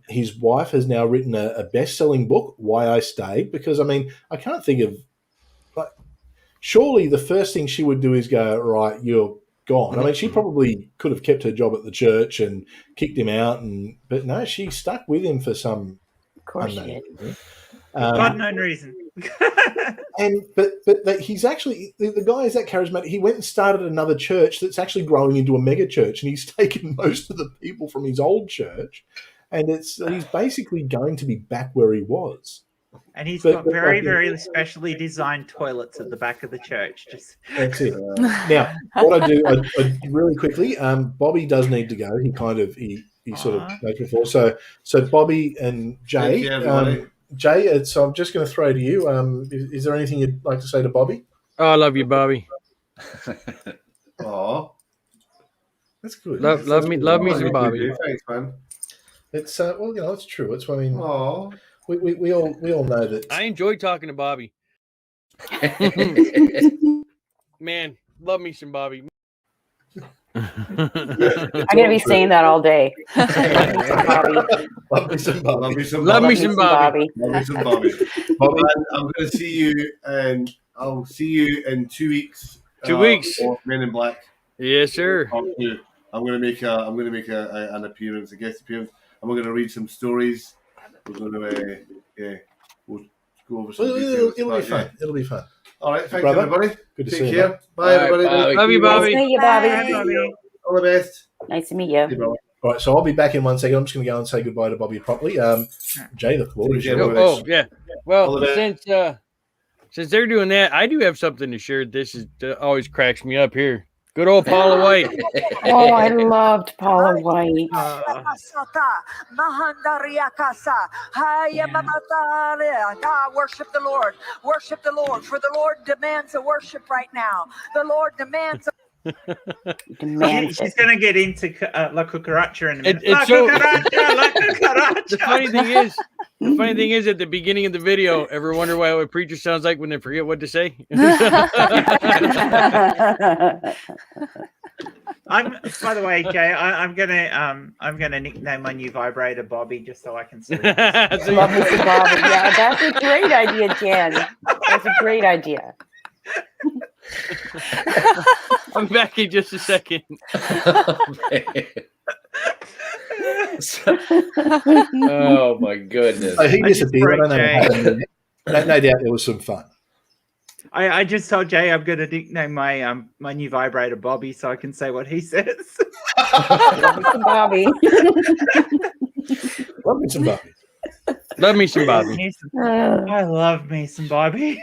His wife has now written a best-selling book, Why I Stayed, because, I mean, I can't think of, surely the first thing she would do is go, right, you're gone. I mean, she probably could have kept her job at the church and kicked him out, but no, she stuck with him for some unknown unknown reason. But he's actually the guy is that charismatic. He went and started another church that's actually growing into a mega church, and he's taken most of the people from his old church, and he's basically going to be back where he was. And he's got very specially designed toilets at the back of the church. That's it. Now, what I do, I really quickly, Bobby does need to go. He sort of goes before. So Bobby and Jay, Jay. So I'm just going to throw to you. Is there anything you'd like to say to Bobby? Oh, I love you, Bobby. Oh, that's good. Love me some Bobby. Thanks, man. It's it's true. It's we all know that. I enjoy talking to Bobby. Man, love me some Bobby. I'm gonna be saying that all day. Love me some Bobby. Love me some Love me some Bobby. Love me some Bobby. Bobby, I'm going to see you, and I'll see you in 2 weeks. 2 weeks. For Men in Black. Yes, sir. I'm going to make an appearance, a guest appearance. And we're going to read some stories. We're going to we'll go over some details. It'll be fun. It'll be fun. All right, thanks everybody. Good to Take see care. you. Bye, everybody. Love you, Bobby. Nice to meet you, Bobby. Bye. All the best. Nice to meet you. All right, so I'll be back in 1 second. I'm just going to go and say goodbye to Bobby properly. Jay, the floor is yours. Oh, yeah. Well, since they're doing that, I do have something to share. This always cracks me up here. Good old Paula White. Oh, I loved Paula White. Worship the Lord. Worship the Lord. For the Lord demands a worship right now. The Lord demands She's going to get into La Cucaracha in a minute. La Cucaracha. The funny thing is, at the beginning of the video, ever wonder why a preacher sounds like when they forget what to say? By the way, Jay, I'm gonna nickname my new vibrator Bobby, just so I can see. Love me some Bobby. Yeah, that's a great idea, Jen. That's a great idea. I'm back in just a second. Oh my goodness! So he disappeared. I don't know what happened. No doubt there was some fun. I just told Jay I'm going to nickname my my new vibrator Bobby, so I can say what he says. Love me some Bobby. Love me some Bobby. Love me some Bobby. I love me some Bobby.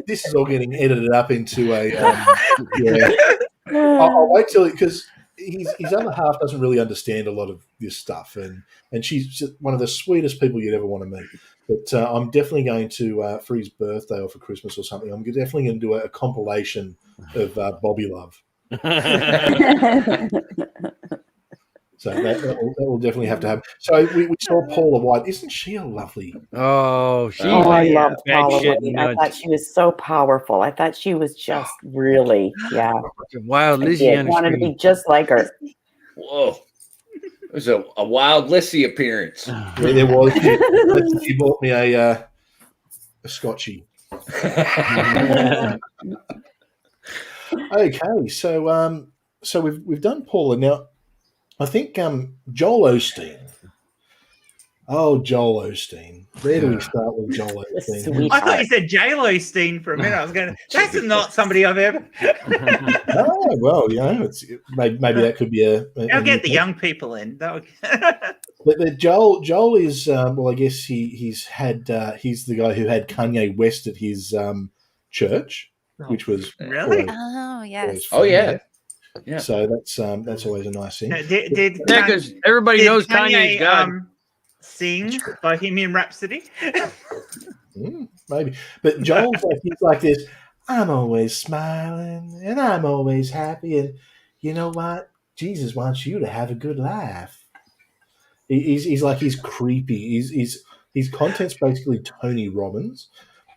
This is all getting edited up into a. I'll wait till because his other half doesn't really understand a lot of this stuff, and she's just one of the sweetest people you'd ever want to meet. But I'm definitely going to for his birthday or for Christmas or something. I'm definitely going to do a compilation of Bobby love. So that will definitely have to happen. So we saw Paula White. Isn't she a lovely? Oh, I loved Paula White. I thought she was so powerful. I thought she was just really, wild Lizzie. I wanted to be just like her. Whoa. It was a wild Lizzie appearance. Yeah, there was. She bought me a Scotchy. Okay, so we've done Paula now. I think Joel Osteen. Oh, Joel Osteen. Where do we start with Joel Osteen? I thought you said J-Lo Osteen for a minute. I was going, that's not somebody I've ever. Oh, well, maybe that could be I'll get the young people in. But Joel is I guess he's the guy who had Kanye West at his church, which was really yes. Oh yeah. Yeah. So that's always a nice thing. Because everybody knows Kanye's God. Sing Bohemian Rhapsody? Maybe. But Joel's he's like this, I'm always smiling and I'm always happy. And you know what? Jesus wants you to have a good laugh. He's creepy. His content's basically Tony Robbins.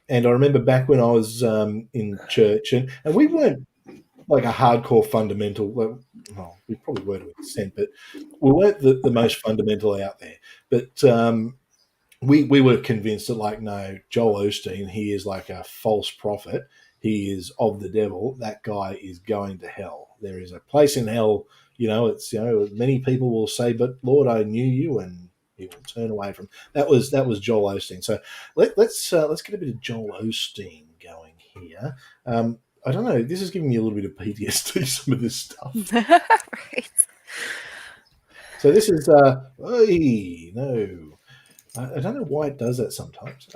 And I remember back when I was in church and we weren't like a hardcore fundamental. Well, we probably were to an extent, but we weren't the most fundamental out there. But we were convinced that, like, no, Joel Osteen, he is like a false prophet. He is of the devil. That guy is going to hell. There is a place in hell. It's many people will say, "But Lord, I knew you," and He will turn away from. That was Joel Osteen. So let's get a bit of Joel Osteen going here. I don't know. This is giving me a little bit of PTSD. Some of this stuff. Right. So this is no. I don't know why it does that sometimes.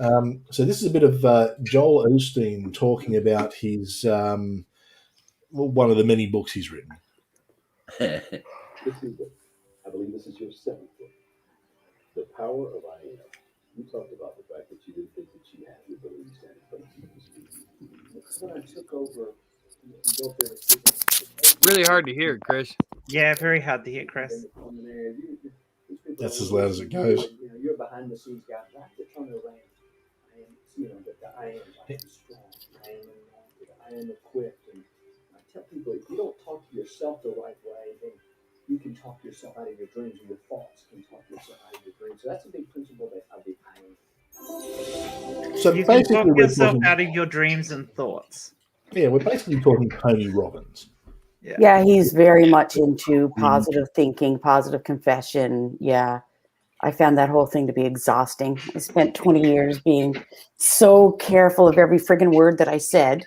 So this is a bit of Joel Osteen talking about his one of the many books he's written. I believe this is your seventh book. The Power of I Am. You talked about the fact that you didn't think that you had the ability to stand in front of people. When I took over, you built there. Really hard to hear, Chris. Yeah, very hard to hear, Chris. That's as loud as it goes. You know, you're behind the scenes guy. I have to turn around. I am, you know, that I am strong. I am anointed. I am equipped. And I tell people, if you don't talk to yourself the right way, then you can talk yourself out of your dreams, and your thoughts can talk yourself out of your dreams. So that's a big principle of the I am. So you can basically, talk we're yourself talking, out of your dreams and thoughts. yeah, we're basically talking Tony Robbins. Yeah, he's very much into positive thinking, positive confession. Yeah. I found that whole thing to be exhausting. I spent 20 years being so careful of every friggin' word that I said.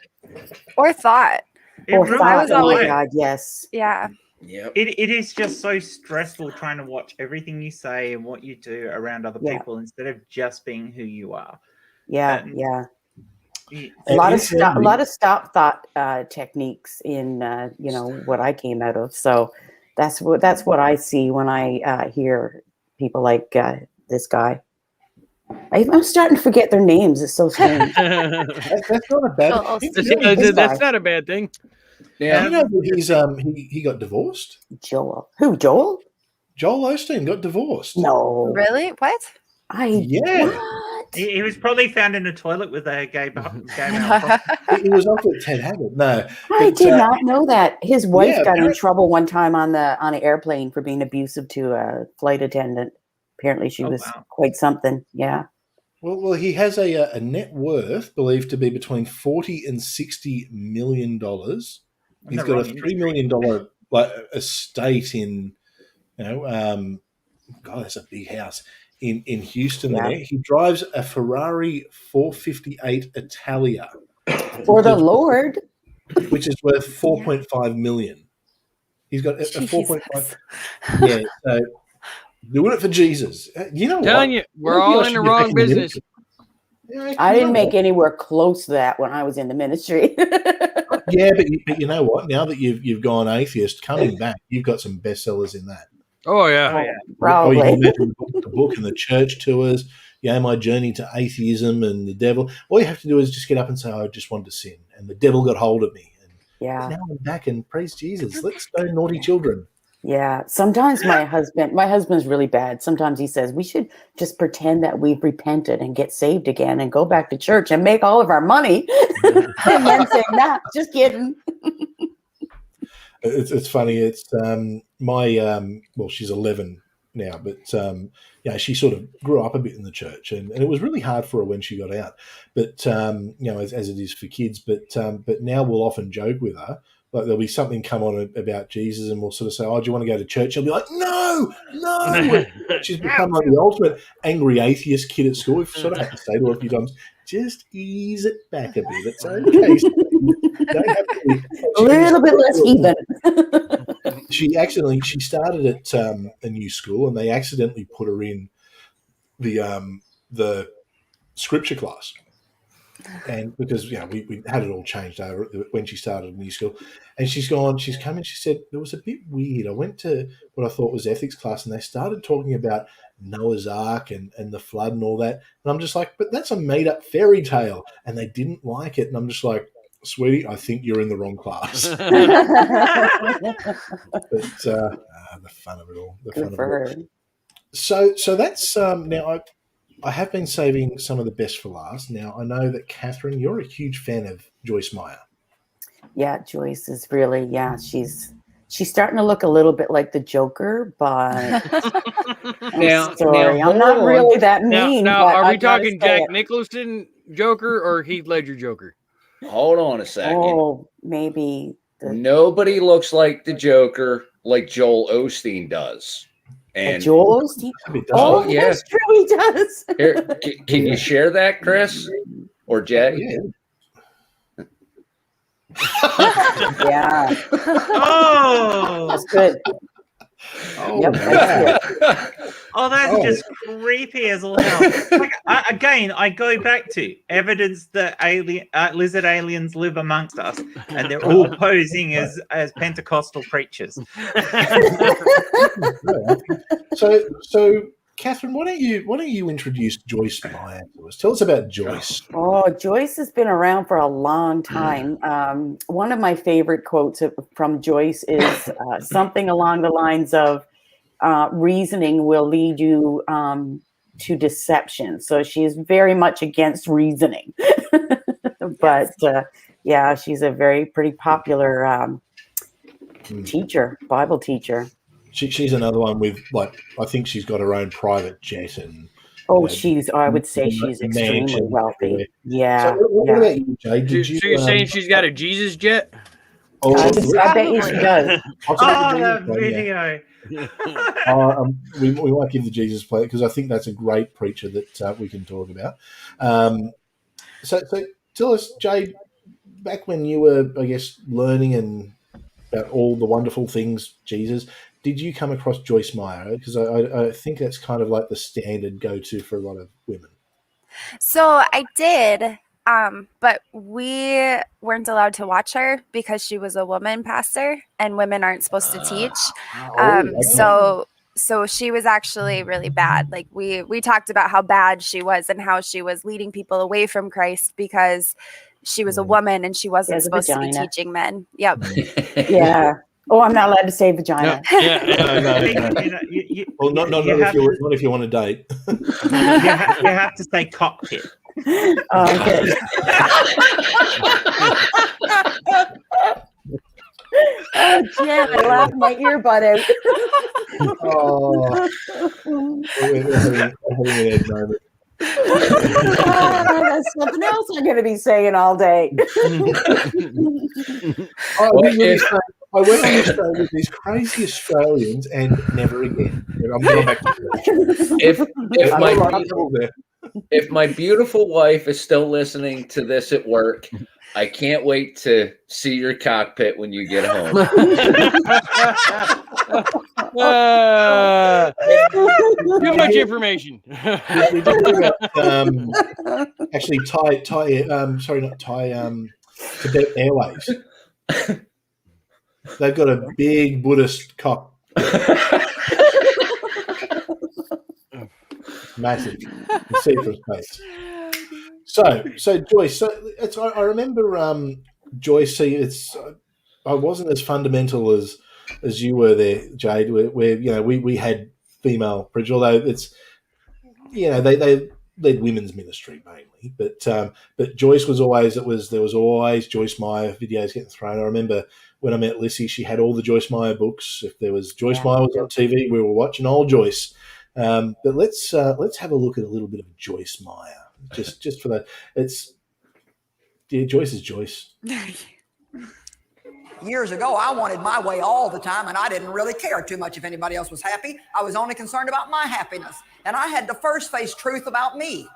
Or thought. Or really thought, was oh always- my God, yes. Yeah. Yep. It is just so stressful trying to watch everything you say and what you do around other Yeah. people instead of just being who you are. Yeah, And- yeah. Yeah. A lot of stop thought techniques in you know what I came out of. So that's what I see when I hear people like this guy. I'm starting to forget their names. It's so strange. That's not a bad. That's not a bad thing. Yeah, you know that he got divorced. Joel, who? Joel? Joel Osteen got divorced. No, Really? What? He was probably found in a toilet with a gay male. He was off with Ted Haggard. No, I did not know that. His wife yeah, got in trouble one time on an airplane for being abusive to a flight attendant. Apparently, she was quite something. Yeah. Well, he has a net worth believed to be between $40 and $60 million. He's got a $3 million estate in, God, that's a big house in Houston. Yeah. There, he drives a Ferrari 458 Italia For the Lord, which is worth $4.5 million. He's got a 4.5. Yeah, so doing it for Jesus. You know Telling what? you, we're all in the wrong business. I didn't make anywhere close to that when I was in the ministry. Yeah, but you know what? Now that you've gone atheist, coming back, you've got some bestsellers in that. Oh yeah, probably. Or you can imagine the book and the church tours. My journey to atheism and the devil. All you have to do is just get up and say, "I just wanted to sin," and the devil got hold of me. And yeah. now I'm back and praise Jesus. Let's stone naughty children. Yeah. Sometimes my husband's really bad. Sometimes he says we should just pretend that we've repented and get saved again and go back to church and make all of our money. And then say, nah, just kidding. It's funny. It's she's 11 now, but she sort of grew up a bit in the church, and it was really hard for her when she got out. But as it is for kids. But now we'll often joke with her. Like there'll be something come on about Jesus, and we'll sort of say, "Oh, do you want to go to church?" She'll be like, "No." She's become like the ultimate angry atheist kid at school. We've sort of had to say to her a few times, "Just ease it back a bit. It's okay. Don't have to be a little bit less heathen." She started at a new school, and they accidentally put her in the scripture class. And because we had it all changed over when she started a new school, and she's come in. She said it was a bit weird. I went to what I thought was ethics class, and they started talking about Noah's Ark and the flood and all that. And I'm just like, but that's a made up fairy tale, and they didn't like it. And I'm just like, sweetie, I think you're in the wrong class. But the fun of it all. Good for her. So that's now. I have been saving some of the best for last. Now, I know that, Katherine, you're a huge fan of Joyce Meyer. Yeah, Joyce is really, she's starting to look a little bit like the Joker, but I'm sorry. I'm not really that mean. Now but are we I gotta talking say Jack it. Nicholson Joker or Heath Ledger Joker? Hold on a second. Oh, maybe. Nobody looks like the Joker like Joel Osteen does. And Joel Osteen. Oh, yeah. That's true. He does. Here, can you share that, Chris or Jay? Yeah. Oh, That's good. Oh, Yep, that's good. Oh, that's just creepy as all hell. Like, I go back to evidence that lizard aliens live amongst us, and they're all posing as Pentecostal preachers. So, Catherine, why don't you introduce Joyce Meyer to us? Tell us about Joyce. Oh, Joyce has been around for a long time. One of my favorite quotes from Joyce is something along the lines of, reasoning will lead you to deception. So she's very much against reasoning. But yeah, she's a pretty popular teacher, Bible teacher. She's another one with, like, I think she's got her own private jet and. I would say she's extremely wealthy. Yeah. So what about you, Jay? So you're saying she's got a Jesus jet? Oh, I bet you she does. That video. We might give the Jesus play because I think that's a great preacher that we can talk about. So tell us, Jay, back when you were, I guess, learning and about all the wonderful things Jesus, did you come across Joyce Meyer? Because I think that's kind of like the standard go-to for a lot of women. So I did, but we weren't allowed to watch her because she was a woman pastor, and women aren't supposed to teach. So she was actually really bad. Like we talked about how bad she was and how she was leading people away from Christ because she was a woman and she wasn't supposed to be teaching men. Yep. Yeah. Oh, I'm not allowed to say vagina. No. Well, not if you want to date. You have to say cockpit. Okay. Oh, Jen, I laughed my earbud out. We're having an egg moment. That's something else I'm going to be saying all day. I went on this show with these crazy Australians and never again. I'm going back to if my beautiful wife is still listening to this at work, I can't wait to see your cockpit when you get home. Too much information. Actually, Tibet Airways. They've got a big Buddhist cock. Massive. You can see it from space. So Joyce, I remember Joyce. I wasn't as fundamental as you were there, Jade. Where we had female preachers, although it's they led women's ministry mainly, but Joyce was always there was always Joyce Meyer videos getting thrown. I remember when I met Lissy, she had all the Joyce Meyer books. If there was Joyce Meyer was on TV, we were watching old Joyce. But let's have a look at a little bit of Joyce Meyer. Just for that, Joyce is Joyce. Years ago, I wanted my way all the time, and I didn't really care too much if anybody else was happy. I was only concerned about my happiness, and I had to first face truth about me.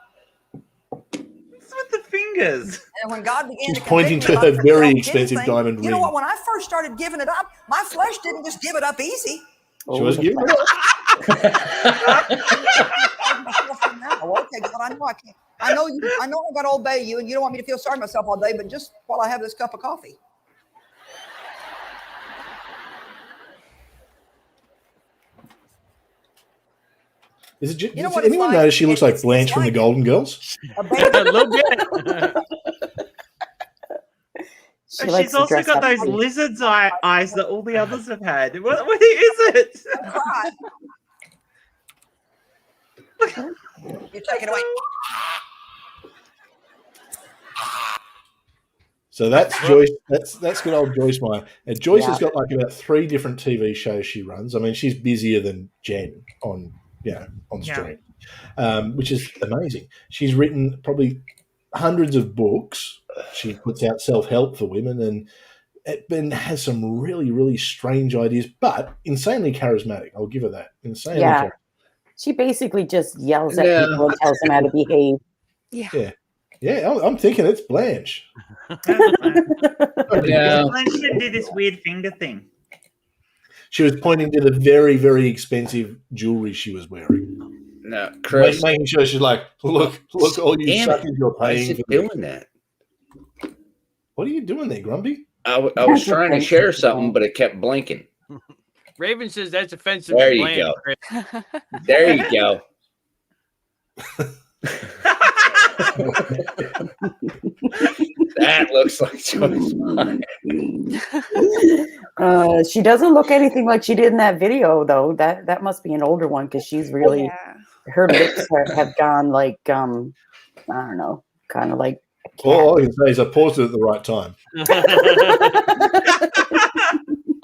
What's with the fingers? And when God began She's pointing to her very expensive diamond ring. You know what? When I first started giving it up, my flesh didn't just give it up easy. She was giving it up. Okay, God, I know I can't. I know I've got to obey you, and you don't want me to feel sorry myself all day, but just while I have this cup of coffee. Does anyone notice she looks like Blanche from the Golden Girls? A little bit. She's also got those lizard's eyes that all the others have had. What is it? You take it away. So that's Joyce. That's good old Joyce Meyer. And Joyce has got like about 3 different TV shows she runs. I mean, she's busier than Jen on stream, which is amazing. She's written probably hundreds of books. She puts out self-help for women, and Ben has some really, really strange ideas, but insanely charismatic. I'll give her that. Insanely Yeah. charismatic. She basically just yells at Yeah. people and tells them how to behave. Yeah. Yeah, I'm thinking it's Blanche. Yeah. Blanche didn't do this weird finger thing. She was pointing to the very, very expensive jewelry she was wearing. No, Chris. Making sure she's like, look, all you Damn it. suckers you're Why is paying it for doing this. that? What are you doing there, Grumpy? I was trying to share something, but it kept blinking. Raven says that's offensive. There to you Blanche, go. Chris. There you go. That looks like Joyce Meyer. She doesn't look anything like she did in that video, though. That must be an older one because she's really her lips have gone like I don't know, kind of like. All I can say is I paused it at the right time.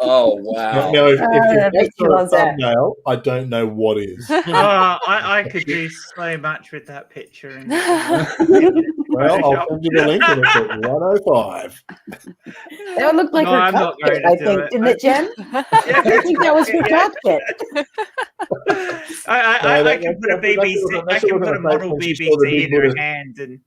Oh wow! Now, if that's not a thumbnail, I don't know what is. I could do so much with that picture. Well, I'll send you the link and it's at 105. That looked like No, her I'm not cockpit, going to I do think, it. didn't it, Jen? I think that was her cockpit. I can put a BBC. I can put a model BBC in her hand and.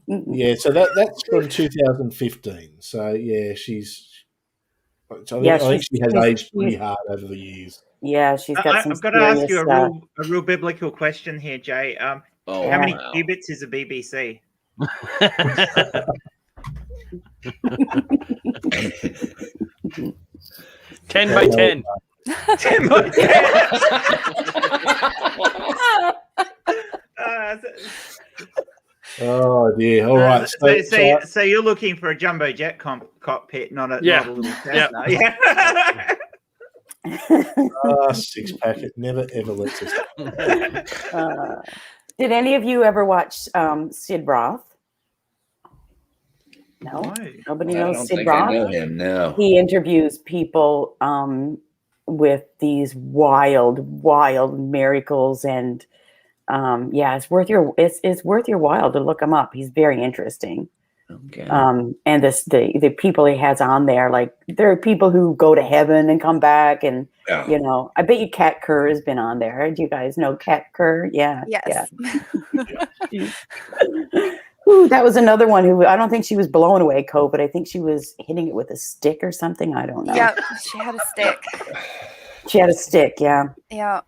Yeah, so that's from 2015. So yeah, I think she has aged pretty hard over the years. Yeah, she's got some. I've got to ask you a real biblical question here, Jay. How many wow. cubits is a BBC? 10 by 10. 10 by 10. Oh dear! All right. So you're looking for a jumbo jet cockpit, not a little Cessna. Yeah. Six pack. It never ever lets us. Did any of you ever watch Sid Roth? No, nobody knows Sid Roth. I know him. No. He interviews people with these wild miracles, and it's worth your while to look him up. He's very interesting. Okay. And the people he has on there, like there are people who go to heaven and come back, and I bet you Kat Kerr has been on there. Do you guys know Kat Kerr? Yeah. Yes. Yeah. Ooh, that was another one who I don't think she was blowing away COVID. I think she was hitting it with a stick or something. I don't know. Yep, she had a stick. She had a stick. Yeah. Yeah.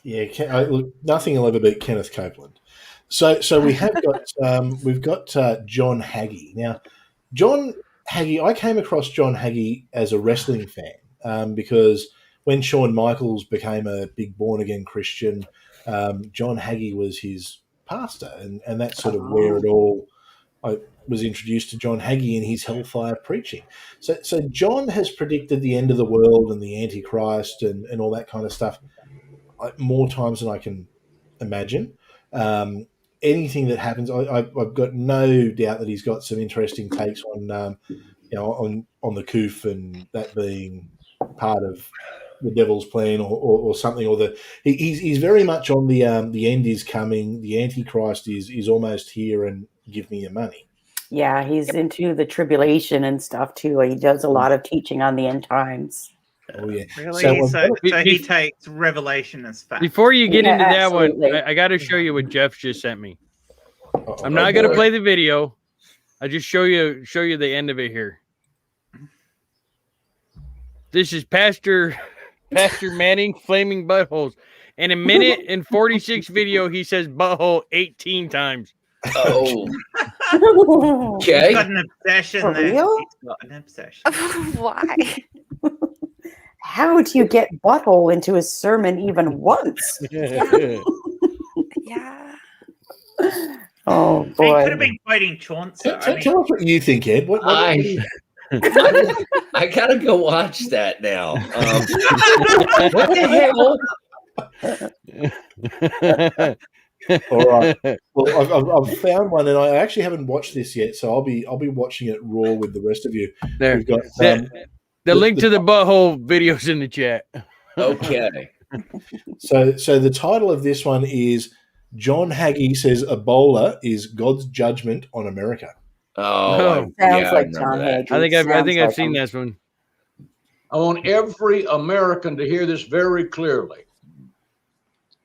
Yeah. Look, nothing will ever beat Kenneth Copeland. So we have got we've got John Hagee. Now, John Hagee, I came across John Hagee as a wrestling fan because when Shawn Michaels became a big born again Christian, John Hagee was his pastor, and that's sort of where it all. I was introduced to John Hagee in his hellfire preaching. So John has predicted the end of the world and the Antichrist and all that kind of stuff more times than I can imagine. Anything that happens, I've got no doubt that he's got some interesting takes on, on the coof and that being part of the devil's plan or something, or he's very much on the end is coming, the Antichrist is almost here, and give me your money. Yeah, he's into the tribulation and stuff too. He does a lot of teaching on the end times. Oh yeah, really. So he takes revelation as fact. Before you get into that one, I got to show you what Jeff just sent me. I'm not going to play the video. I just show you the end of it here. This is Pastor Manning flaming buttholes. In a minute and 46 video, he says butthole 18 times. Oh. Okay. He's got an obsession For there. real? He's got an obsession. Why? How do you get butthole into a sermon even once? Yeah. Oh He boy. could have been fighting Chauncey. Tell us what you think, Ed. I gotta go watch that now. What the hell? All right. Well, I've found one, and I actually haven't watched this yet, so I'll be watching it raw with the rest of you. There. We've got The link to the butthole videos in the chat. Okay. So the title of this one is John Hagee says Ebola is God's judgment on America. Oh, Sounds like John Hagee. I think I've seen this one. I want every American to hear this very clearly.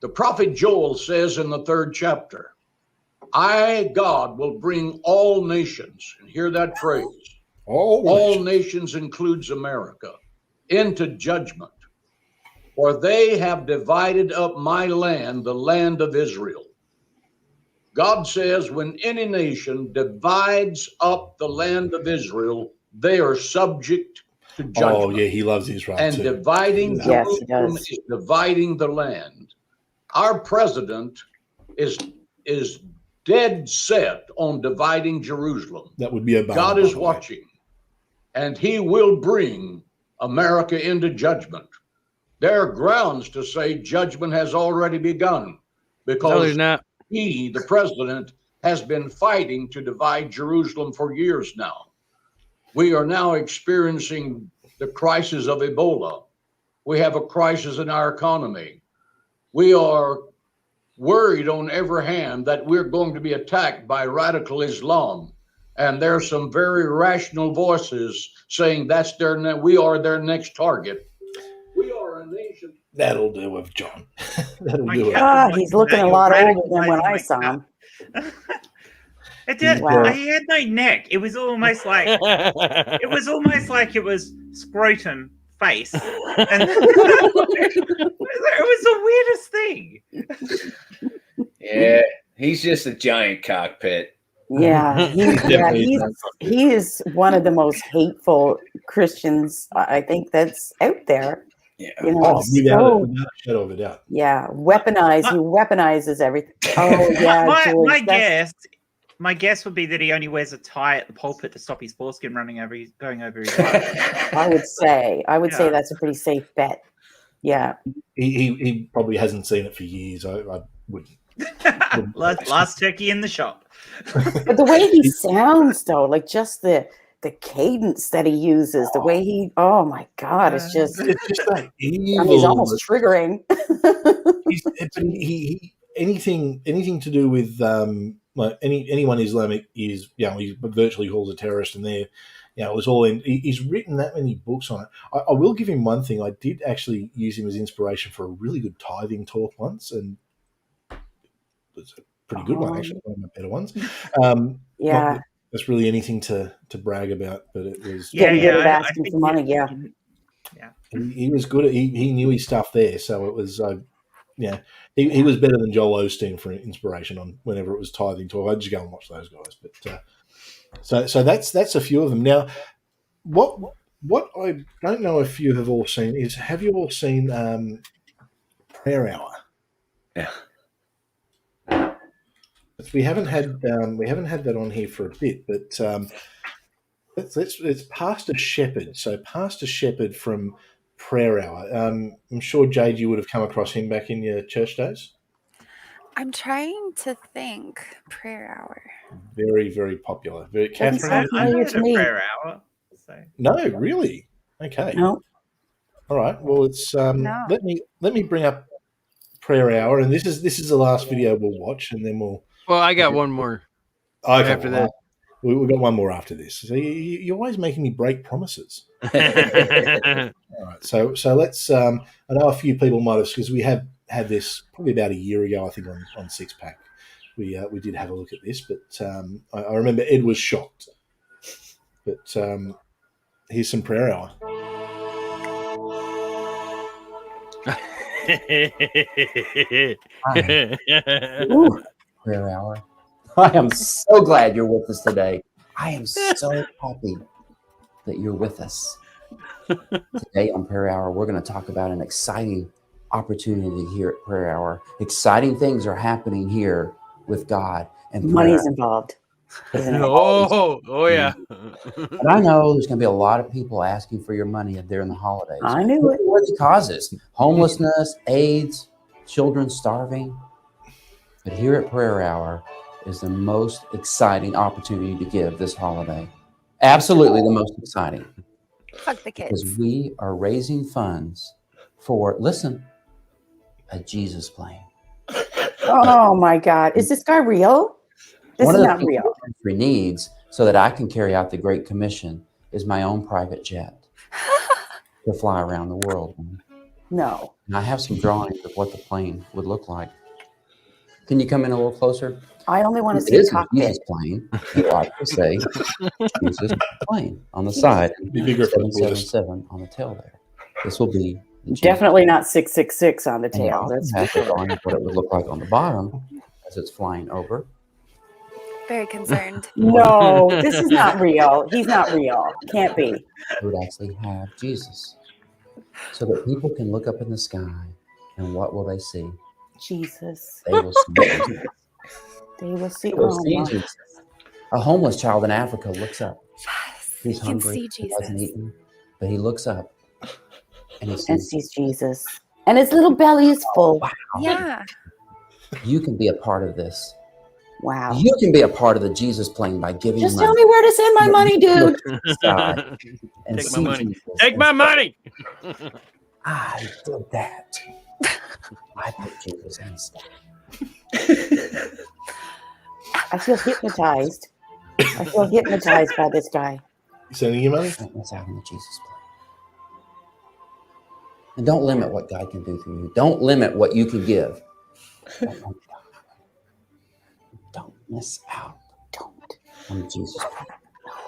The prophet Joel says in the 3rd chapter, I, God, will bring all nations, and hear that phrase, all nations includes America, into judgment. For they have divided up my land, the land of Israel. God says when any nation divides up the land of Israel, they are subject to judgment. Oh, yeah, he loves Israel and too. dividing Yes, he Jerusalem does. is dividing the land. Our president is dead set on dividing Jerusalem. That would be Obama. God by is the way. watching, and he will bring America into judgment. There are grounds to say judgment has already begun because No, there's not. he, the president, has been fighting to divide Jerusalem for years now. We are now experiencing the crisis of Ebola. We have a crisis in our economy. We are worried on every hand that we're going to be attacked by radical Islam. And there's some very rational voices saying we are their next target. We are a nation. That'll do with John. That'll do it. Ah, he's looking a lot older than when I saw him. It did. Wow. He had no neck. It was almost like it was scrotum face, and it was the weirdest thing. Yeah, he's just a giant cockpit. Yeah, he is one of the most hateful Christians I think that's out there. Yeah, you know, without a shadow of a doubt. Yeah, he weaponizes everything. Oh yeah, my guess would be that he only wears a tie at the pulpit to stop his foreskin going over his eyes. I would say that's a pretty safe bet. Yeah, he probably hasn't seen it for years. I wouldn't. Last turkey in the shop. But the way he sounds, though, like just the cadence that he uses, the way he, oh my God, it's just like evil. I mean, he's almost triggering. he anything to do with like anyone Islamic is, he virtually calls a terrorist, and there, it was all in. He's written that many books on it. I will give him one thing. I did actually use him as inspiration for a really good tithing talk once, and it's a pretty good one, actually, one of my better ones. Yeah. That's really anything to brag about, but it was asking for money. Yeah, he was good. He knew his stuff there, so it was he was better than Joel Osteen for inspiration on whenever it was tithing talk. I'd just go and watch those guys. But so that's a few of them. Now, what I don't know if you have all seen is, have you all seen Prayer Hour? Yeah. We haven't had that on here for a bit, but it's Pastor Shepherd. So Pastor Shepherd from Prayer Hour. I'm sure, Jade, you would have come across him back in your church days. I'm trying to think. Prayer Hour. Very, very popular. Catherine, I heard of Prayer Hour. So. No, really? Okay. No. All right. Well, it's let me bring up Prayer Hour, and this is the last video we'll watch, and then we'll. Well, I got one more. Okay, after that. We've got one more after this. So you're always making me break promises. All right. So let's. I know a few people might have, because we have had this probably about a year ago, I think, on Six Pack. We did have a look at this, but I remember Ed was shocked. But here's some Prayer Hour. Ooh, Prayer Hour. I am so glad you're with us today. I am so happy that you're with us. Today on Prayer Hour, we're going to talk about an exciting opportunity here at Prayer Hour. Exciting things are happening here with God, and money's involved. Oh yeah. But I know there's going to be a lot of people asking for your money during the holidays. I knew it. What are the causes? Homelessness, AIDS, children starving. But here at Prayer Hour is the most exciting opportunity to give this holiday. Absolutely the most exciting. Fuck the kids. Because we are raising funds for, listen, a Jesus plane. Oh my God. Is this guy real? This One is of the not things real. the country needs so that I can carry out the Great Commission is my own private jet to fly around the world. No. And I have some drawings of what the plane would look like. Can you come in a little closer? I only want to It see a is a cockpit. Jesus plane. It ought to say Jesus plane on the Jesus. side. Be bigger for the bullets. 777 on the tail there. This will be the Jesus Definitely not 666 on the And you tail. also That's for have the sure. drawing of what it would look like on the bottom as it's flying over. Very concerned. No, this is not real. He's not real. Can't be. It would actually have Jesus, so that people can look up in the sky, and what will they see? Jesus. They will see Jesus. They will see. They will Oh see my. Jesus. A homeless child in Africa looks up. He's he can hungry. see He hasn't Jesus. eaten, but he looks up and he And sees. sees Jesus. And his little belly is full. Wow. Yeah. You can be a part of this. Wow. You can be a part of the Jesus plane by giving Just money. tell me where to send my money, dude. Sky and Take my see money. Jesus Take and my say, money. I did that. I put Jesus in the sky. I feel hypnotized. I feel hypnotized by this guy. You sending you money? That's out in the Jesus plane. And don't limit what God can do through you. Don't limit what you can give. Don't miss out. Don't. On the Jesus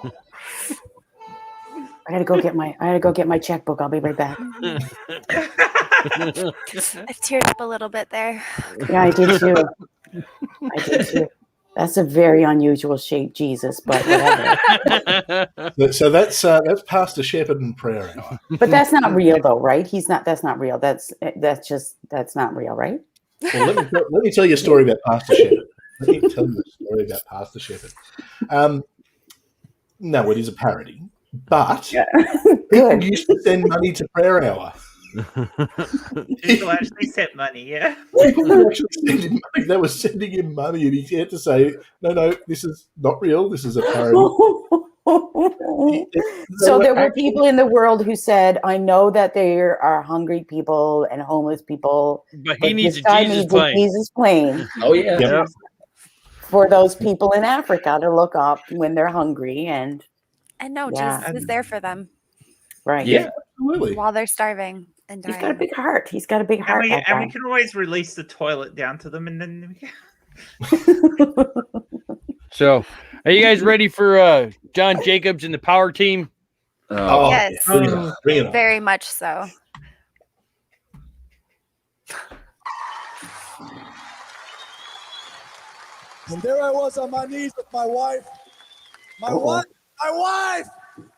plane. I gotta go get my checkbook. I'll be right back. I teared up a little bit there. Yeah, I did too. I did too. That's a very unusual shape, Jesus, but whatever. So that's Pastor Shepherd and prayer hour. But that's not real, though, right? That's not real. That's not real, right? Well, let me tell you a story about Pastor Shepherd. Let me tell you a story about Pastor Shepherd. No, it is a parody, but people used to send money to prayer hour. People actually sent money, yeah. People were actually sending money. They were sending him money, and he had to say, "No, this is not real. This is a parody." So there were people in the world who said, "I know that there are hungry people and homeless people, But he needs this a guy Jesus needs plane." a Jesus plane." Oh yeah. Yep. For those people in Africa to look up when they're hungry and no, yeah. Jesus is there for them. Right. Yeah, absolutely. While they're starving and dying. He's got a big heart. He's got a big heart. And we can always release the toilet down to them, and then So, are you guys ready for John Jacobs and the Power Team? Yes. Bring it on. Bring it on. Very much so. And there I was on my knees with my wife. My wife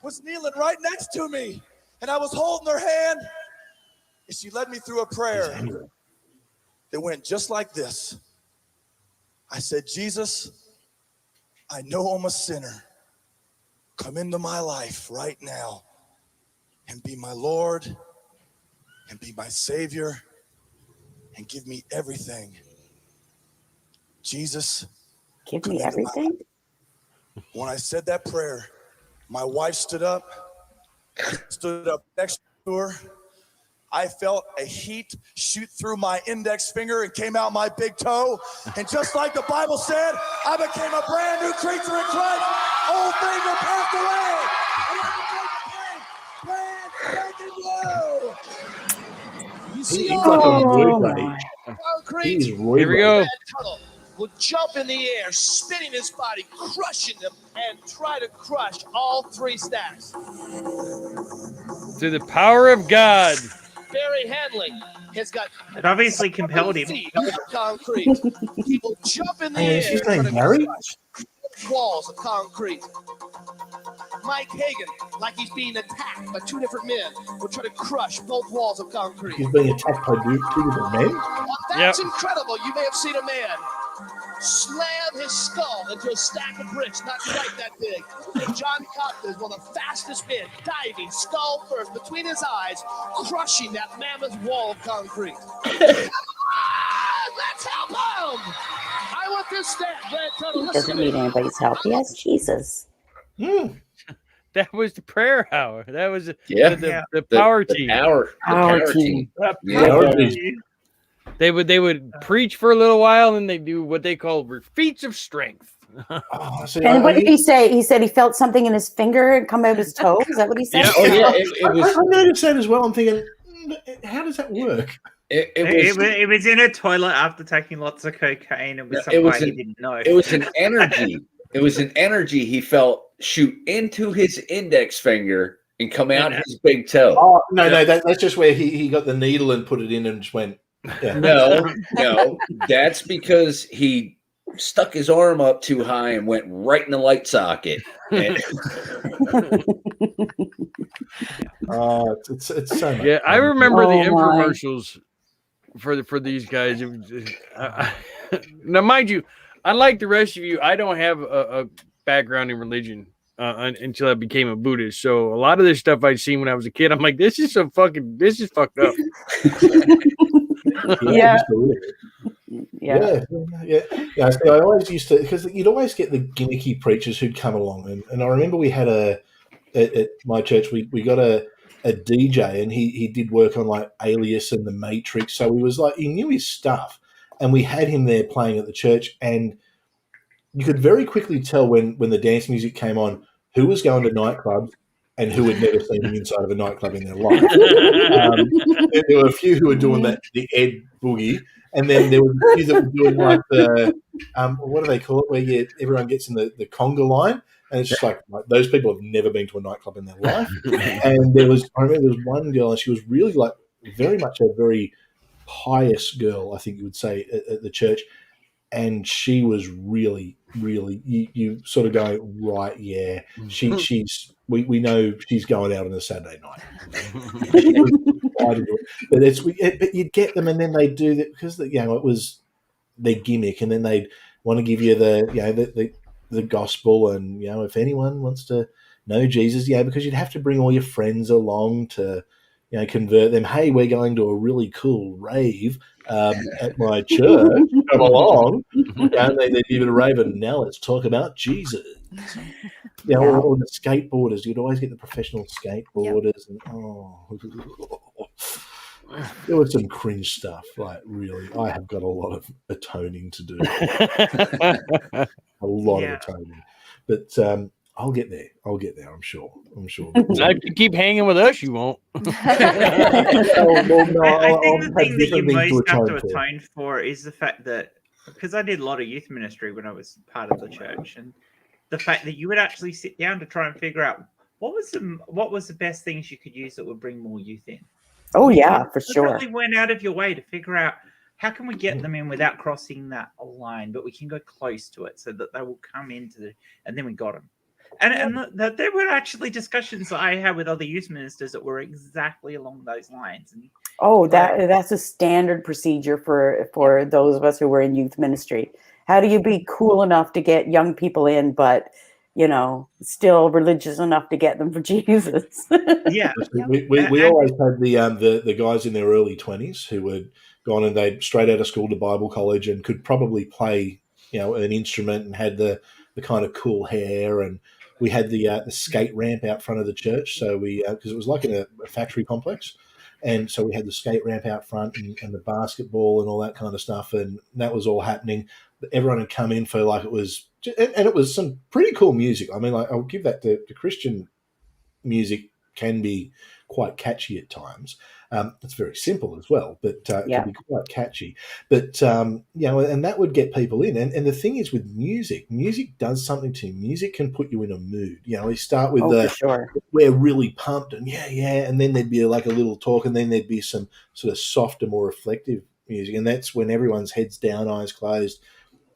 was kneeling right next to me, and I was holding her hand, and she led me through a prayer that went just like this. I said, Jesus, I know I'm a sinner. Come into my life right now and be my Lord and be my Savior and give me everything. Jesus, give me everything. When I said that prayer, my wife stood up. I stood up next to her. I felt a heat shoot through my index finger and came out my big toe. And just like the Bible said, I became a brand new creature in Christ. Old things are passed away. And I'm brand new. You see, He's like a wood buddy. He's Here we go. Will jump in the air, spinning his body, crushing them, and try to crush all three stacks. Through the power of God. Barry Hanley has got. it obviously compelled him. Concrete. He will jump in the air. Is his name Barry? Walls of concrete. Mike Hagan, like he's being attacked by two different men, will try to crush both walls of concrete. He's being attacked by two different men. That's incredible. You may have seen a man slam his skull into a stack of bricks, not quite that big. And John Copley is one of the fastest men, diving skull first between his eyes, crushing that mammoth wall of concrete. Let's help him! I want this stat. He doesn't need anybody's help. He has Jesus. That was the prayer hour. That was the power team. Power team. Yeah. They would preach for a little while, and then they do what they call feats of strength. And what did he say? He said he felt something in his finger and come out his toe. Is that what he said? Yeah. Oh yeah, it was. I noticed that as well. I'm thinking, how does that work? It was in a toilet after taking lots of cocaine. It was something he didn't know. It was an energy. It was an energy he felt shoot into his index finger and come out his big toe. Oh no, that's just where he got the needle and put it in and just went. Yeah. No, that's because he stuck his arm up too high and went right in the light socket. And it's so much. Yeah, I remember the infomercials for these guys. It was, now, mind you, unlike the rest of you, I don't have a background in religion until I became a Buddhist. So a lot of this stuff I'd seen when I was a kid, I'm like, this is fucked up. Yeah. Yeah. So I always used to, because you'd always get the gimmicky preachers who'd come along, and I remember we had at my church we got a DJ, and he did work on like Alias and The Matrix, so he knew his stuff, and we had him there playing at the church, and you could very quickly tell when the dance music came on who was going to nightclubs and who had never seen the inside of a nightclub in their life. There were a few who were doing the Ed Boogie, and then there were a few that were doing like the what do they call it, where everyone gets in the conga line, and it's just like those people have never been to a nightclub in their life. And I remember there was one girl, and she was really like very much a very pious girl, I think you would say, at the church. And she was really, really, you sort of go, right, yeah, we know she's going out on a Saturday night. But you'd get them, and then they do that because it was their gimmick, and then they'd want to give you the gospel, and if anyone wants to know Jesus, because you'd have to bring all your friends along to convert them. Hey, we're going to a really cool rave at my church. Come along. And they give it a rave, and now let's talk about Jesus. Or the skateboarders. You'd always get the professional skateboarders. And there was some cringe stuff. Like, really, I have got a lot of atoning to do. A lot of atoning. But I'll get there. I'm sure. If you keep hanging with us, you won't. I think the thing that you most have to atone for is the fact that, because I did a lot of youth ministry when I was part of the church, and the fact that you would actually sit down to try and figure out what was the best things you could use that would bring more youth in. Oh yeah, for sure. You really went out of your way to figure out how can we get them in without crossing that line, but we can go close to it so that they will come into and then we got them. And there were actually discussions that I had with other youth ministers that were exactly along those lines. And that's a standard procedure for those of us who were in youth ministry. How do you be cool enough to get young people in, but still religious enough to get them for Jesus? Yeah, we always had the guys in their early 20s who had gone and they'd straight out of school to Bible college and could probably play an instrument and had the kind of cool hair, and we had the skate ramp out front of the church. So because it was like in a factory complex, and so we had the skate ramp out front and the basketball and all that kind of stuff, and that was all happening. Everyone had come in for like it was, and it was some pretty cool music. I mean, like I'll give that to Christian music can be quite catchy at times. It's very simple as well, but it can be quite catchy. But and that would get people in. And the thing is with music does something to you. Music can put you in a mood. We start with we're really pumped and and then there'd be like a little talk, and then there'd be some sort of softer, more reflective music, and that's when everyone's heads down, eyes closed.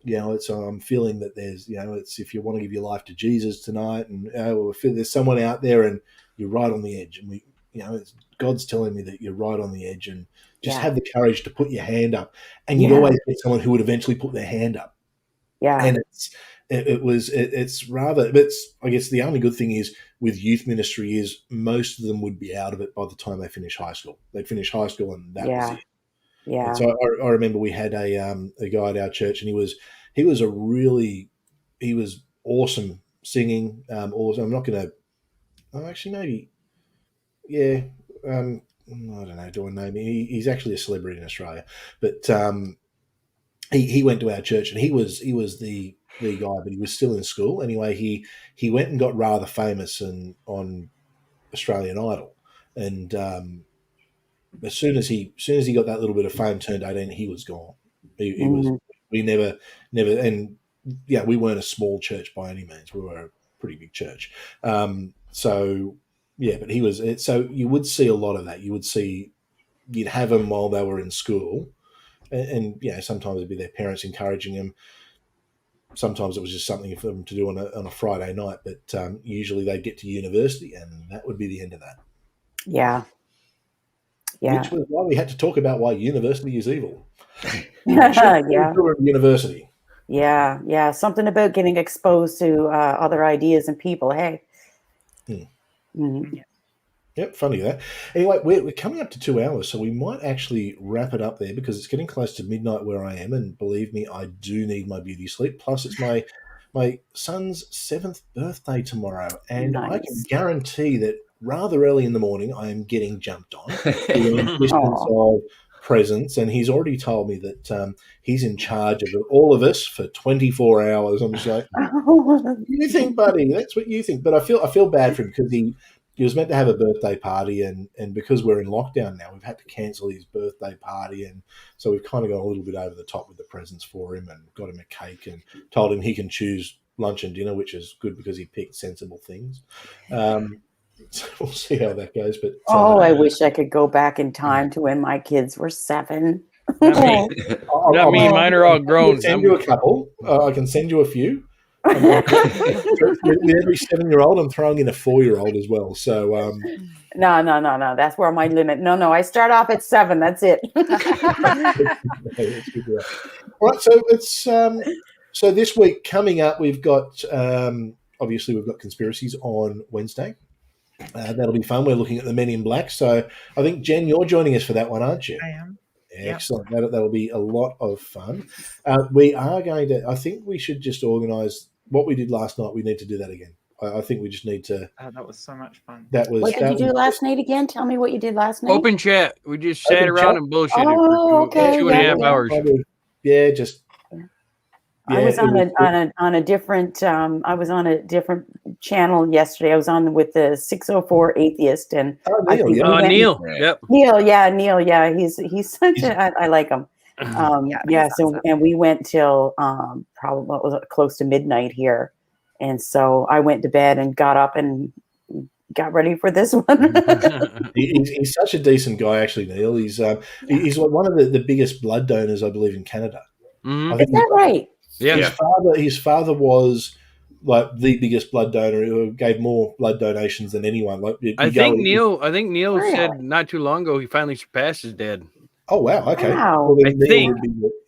It's I'm feeling that there's it's if you want to give your life to Jesus tonight, and there's someone out there and you're right on the edge, and it's God's telling me that you're right on the edge, and just have the courage to put your hand up. And you'd always get someone who would eventually put their hand up. Yeah. And it's rather, but I guess the only good thing is with youth ministry is most of them would be out of it by the time they finish high school. They'd finish high school and that was it. Yeah. And so I remember we had a guy at our church, and he was awesome singing. Awesome. I'm not going to, actually maybe, yeah. I don't know, do I name him? He's actually a celebrity in Australia, but he went to our church, and he was the guy, but he was still in school. Anyway, he went and got rather famous on Australian Idol, and as soon as he got that little bit of fame, turned 18, he was gone. He was. We never, and yeah, we weren't a small church by any means. We were a pretty big church. So yeah, but he was. So you would see a lot of that. You'd have them while they were in school, and you know, sometimes it'd be their parents encouraging them. Sometimes it was just something for them to do on a Friday night, but usually they'd get to university, and that would be the end of that. Yeah. Which was why we had to talk about why university is evil. Yeah. University. Yeah. Something about getting exposed to other ideas and people. Hey. Yep, funny that. Anyway, we're coming up to 2 hours, so we might actually wrap it up there because it's getting close to midnight where I am, and believe me, I do need my beauty sleep. Plus, it's my son's 7th birthday tomorrow, and I can guarantee that rather early in the morning I am getting jumped on the insistence of presents, and he's already told me that he's in charge of all of us for 24 hours. I'm just like, you think, buddy? That's what you think. But I feel bad for him because he was meant to have a birthday party, and because we're in lockdown now, we've had to cancel his birthday party, and so we've kind of gone a little bit over the top with the presents for him and got him a cake and told him he can choose lunch and dinner, which is good because he picked sensible things. So we'll see how that goes. But I wish I could go back in time to when my kids were 7. Not me. Mine are all grown. I can send you a couple. I can send you a few. With every 7-year-old, I'm throwing in a 4-year-old as well. So No. That's where my limit. No. I start off at 7. That's it. All right. So it's so this week coming up, we've got obviously we've got conspiracies on Wednesday. That'll be fun. We're looking at the Men in Black. So I think Jen, you're joining us for that one, aren't you? I am. Excellent. Yep. That'll be a lot of fun. We are going to. I think we should just organise what we did last night. We need to do that again. I think we just need to. That was so much fun. What did you do last night again? Tell me what you did last night. Open chat. We just sat around and bullshitted for two and a half hours. Yeah, just. I was on a different I was on a different channel yesterday. I was on with the 604 Atheist and Neil. Yep. Neil, yeah. He's such I like him. So and we went till probably what was it, close to midnight here. And so I went to bed and got up and got ready for this one. He's such a decent guy, actually, Neil. He's one of the biggest blood donors, I believe, in Canada. Mm-hmm. Is that right? Yeah. His father was like the biggest blood donor who gave more blood donations than anyone. Like I think Neil said not too long ago he finally surpassed his dad. Oh wow! Okay. Wow. Well, I think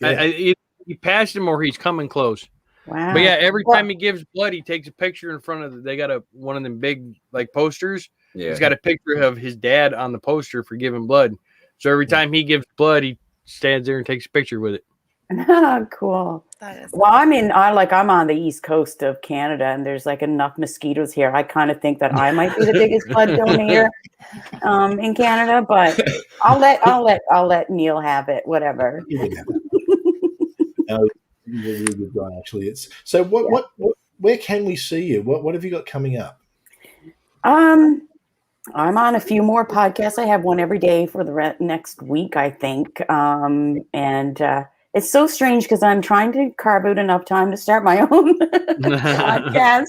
he passed him or he's coming close. Wow. But yeah, every time he gives blood, he takes a picture in front of they got one of them big like posters. Yeah. He's got a picture of his dad on the poster for giving blood. So every time he gives blood, he stands there and takes a picture with it. Cool. Well, I'm on the east coast of Canada, and there's like enough mosquitoes here. I kind of think that I might be the biggest blood donor here in Canada, but I'll let Neil have it. Whatever. No, he's a really good guy, actually. It's so. Where can we see you? What have you got coming up? I'm on a few more podcasts. I have one every day for the next week, I think, and. It's so strange because I'm trying to carve out enough time to start my own podcast.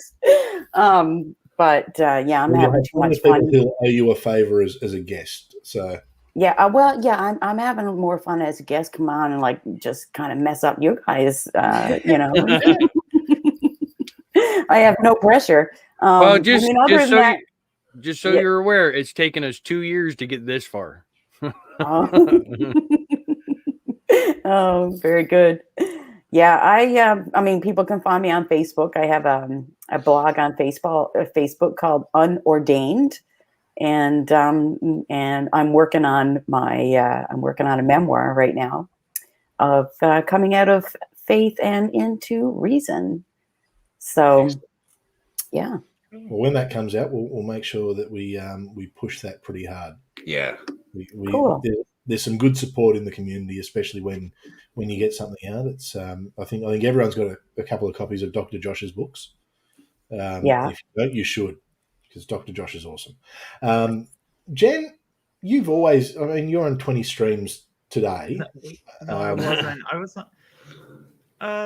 But I'm having too much fun. People owe you a favor as a guest. So I'm having more fun as a guest. Come on and like just kind of mess up you guys. I have no pressure. Well, just so you're aware, it's taken us 2 years to get this far. Oh, very good. Yeah, I mean, people can find me on Facebook. I have a blog on Facebook called Unordained, and I'm working on a memoir right now of coming out of faith and into reason. So, yeah. Well, when that comes out, we'll make sure that we push that pretty hard. Yeah. Cool. There's some good support in the community, especially when you get something out. It's I think everyone's got a couple of copies of Dr. Josh's books. Yeah. If you don't, you should, because Dr. Josh is awesome. Jen, you've always, you're on 20 streams today. No, I wasn't. I was not.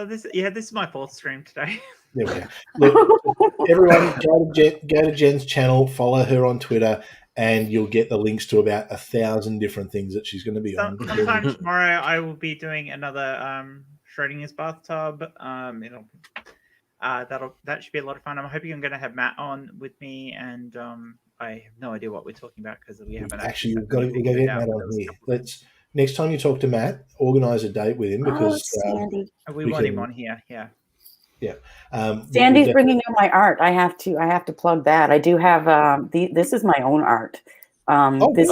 This is my fourth stream today. There we go. Look, everyone, go to Jen's channel, follow her on Twitter, and you'll get the links to about 1,000 different things that she's going to be on. Sometime tomorrow, I will be doing another Schrodinger's bathtub. That should be a lot of fun. I'm hoping I'm going to have Matt on with me, and I have no idea what we're talking about because we haven't actually. We've got to get Matt on here. Next time you talk to Matt, organise a date with him because we want him on here. Yeah. Yeah. Sandy's bringing out my art. I have to plug that. I do have this is my own art. Wow. This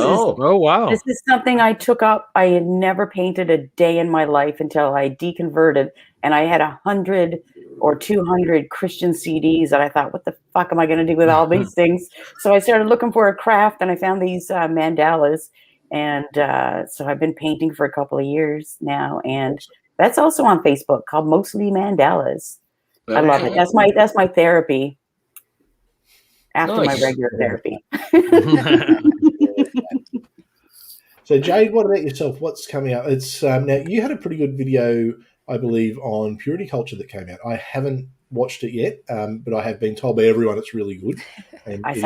is something I took up. I had never painted a day in my life until I deconverted, and I had 100 or 200 Christian CDs, and I thought, what the fuck am I going to do with all these things? So I started looking for a craft, and I found these mandalas, and so I've been painting for a couple of years now, and that's also on Facebook, called Mostly Mandalas. I love it. That's my therapy after my regular therapy. So Jade, what about yourself? What's coming up? It's now you had a pretty good video, I believe, on purity culture that came out. I haven't watched it yet, but I have been told by everyone it's really good. And it is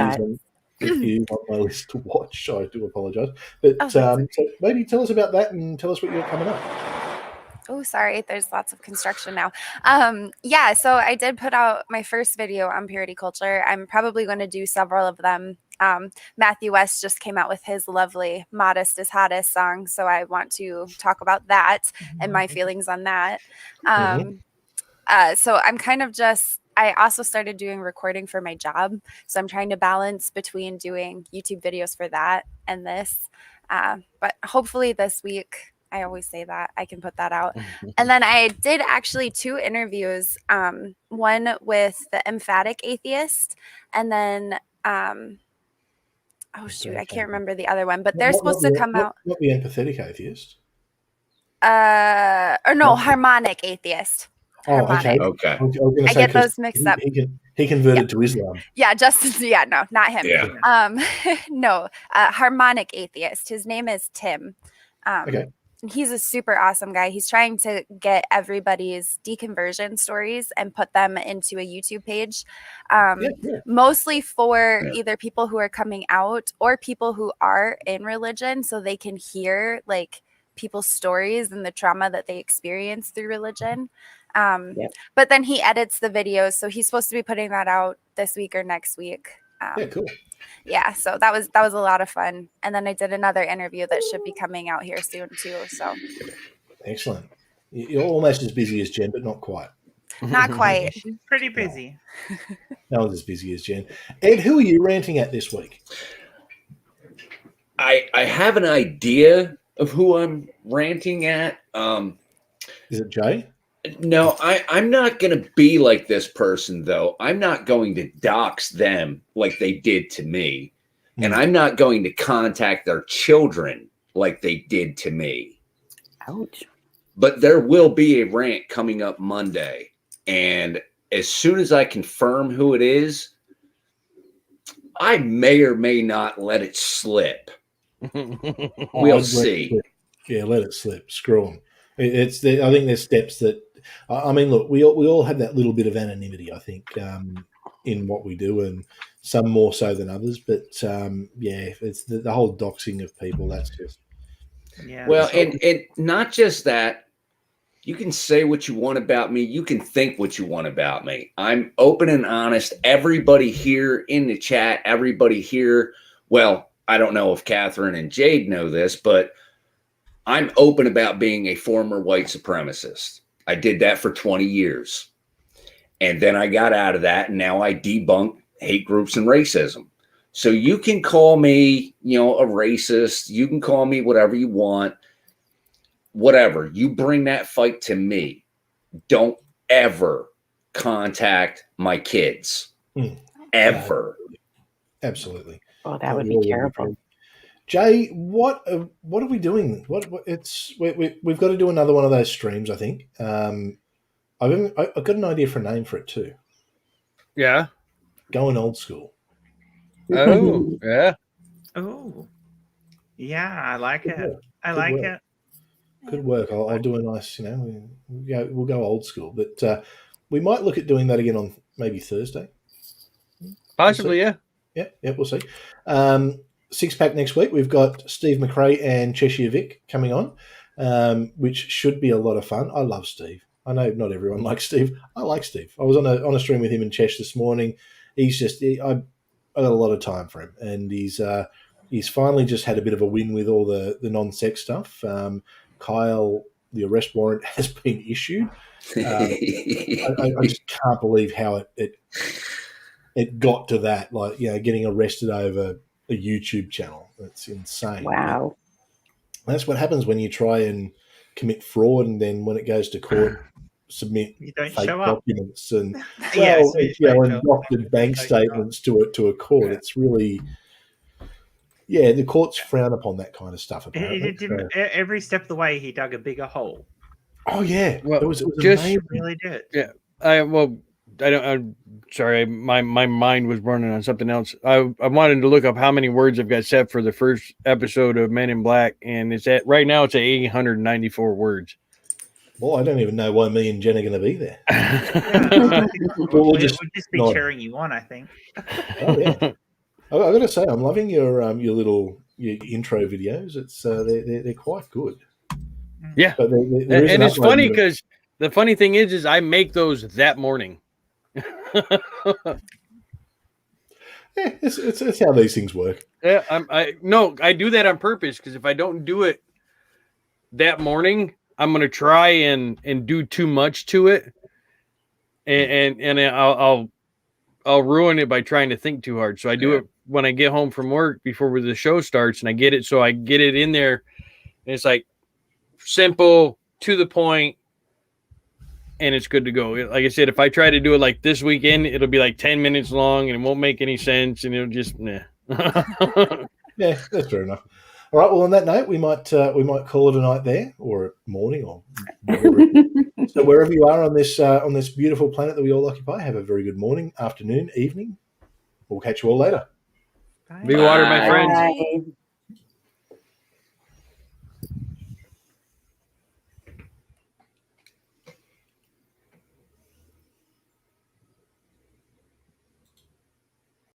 on my list to watch. I do apologise, but so maybe tell us about that and tell us what you're coming up. Oh, sorry. There's lots of construction now. So I did put out my first video on purity culture. I'm probably going to do several of them. Matthew West just came out with his lovely Modest is Hottest song. So I want to talk about that and my feelings on that. So I'm kind of I also started doing recording for my job. So I'm trying to balance between doing YouTube videos for that and this. But hopefully this week, I always say that I can put that out. And then I did actually 2 interviews, one with the emphatic atheist, and then, I can't remember the other one, but they're supposed to come out. Not the empathetic atheist. Harmonic atheist. Harmonic. Okay. I get those mixed up. He converted to Islam. Yeah, no, not him. Yeah. Harmonic atheist. His name is Tim. He's a super awesome guy. He's trying to get everybody's deconversion stories and put them into a YouTube page, mostly for either people who are coming out or people who are in religion, so they can hear like people's stories and the trauma that they experience through religion. But then he edits the videos, so he's supposed to be putting that out this week or next week. Cool. Yeah, so that was a lot of fun. And then I did another interview that should be coming out here soon too. So excellent. You're almost as busy as Jen, but not quite. Not quite. She's pretty busy. No one's as busy as Jen. Ed, who are you ranting at this week? I have an idea of who I'm ranting at. Is it Jay? No, I'm not going to be like this person, though. I'm not going to dox them like they did to me. And I'm not going to contact their children like they did to me. Ouch. But there will be a rant coming up Monday. And as soon as I confirm who it is, I may or may not let it slip. We'll see. Let it slip. Screw them. I think there's steps that, look, we all have that little bit of anonymity, I think, in what we do, and some more so than others. But it's the whole doxing of people. That's just Well, and not just that. You can say what you want about me. You can think what you want about me. I'm open and honest. Everybody here in the chat, everybody here. Well, I don't know if Katherine and Jade know this, but I'm open about being a former white supremacist. I did that for 20 years. And then I got out of that, and now I debunk hate groups and racism. So you can call me, a racist. You can call me whatever you want. Whatever. You bring that fight to me. Don't ever contact my kids. Ever. Absolutely. Oh, that would be terrible. Jay, what are we doing? We've got to do another one of those streams, I think. I've got an idea for a name for it too. Yeah. Going old school. Oh, yeah. Oh, yeah, I like it. work. I Good like work. it. Good work. I'll do a nice, we'll go old school, but we might look at doing that again on maybe Thursday. Possibly, yeah. Yeah, we'll see. Six pack next week. We've got Steve McRae and Cheshire Vic coming on, which should be a lot of fun. I love Steve. I know not everyone likes Steve. I like Steve. I was on a stream with him and Chesh this morning. He's just I got a lot of time for him, and he's finally just had a bit of a win with all the non-sex stuff. Kyle, the arrest warrant has been issued. I just can't believe how it got to that. Like, getting arrested over a YouTube channel. That's insane. Wow. That's what happens when you try and commit fraud, and then when it goes to court, submit fake documents and and doctored bank statements to a court. It's really, the courts frown upon that kind of stuff. Apparently, every step of the way, he dug a bigger hole. Oh yeah, well, it was just amazing. Really did. Yeah, I'm sorry, my mind was running on something else. I wanted to look up how many words I've got set for the first episode of Men in Black, and right now it's at 894 words. Well, I don't even know why me and Jen are going to be there. We'll just be cheering you on, I think. Oh yeah, I got to say, I'm loving your intro videos. It's they're quite good. Yeah, but there and it's funny because the funny thing is I make those that morning. It's how these things work. Yeah, I do that on purpose, because if I don't do it that morning, I'm gonna try and do too much to it, and I'll ruin it by trying to think too hard. So I do it when I get home from work before the show starts, and I get it in there, and it's like simple, to the point, and it's good to go. Like I said, if I try to do it like this weekend, it'll be like 10 minutes long and it won't make any sense, and it'll just Yeah, that's fair enough. All right. Well, on that note, we might call it a night there, or morning, or whatever. So wherever you are on this beautiful planet that we all occupy, have a very good morning, afternoon, evening. We'll catch you all later. Big water, my friends. Bye.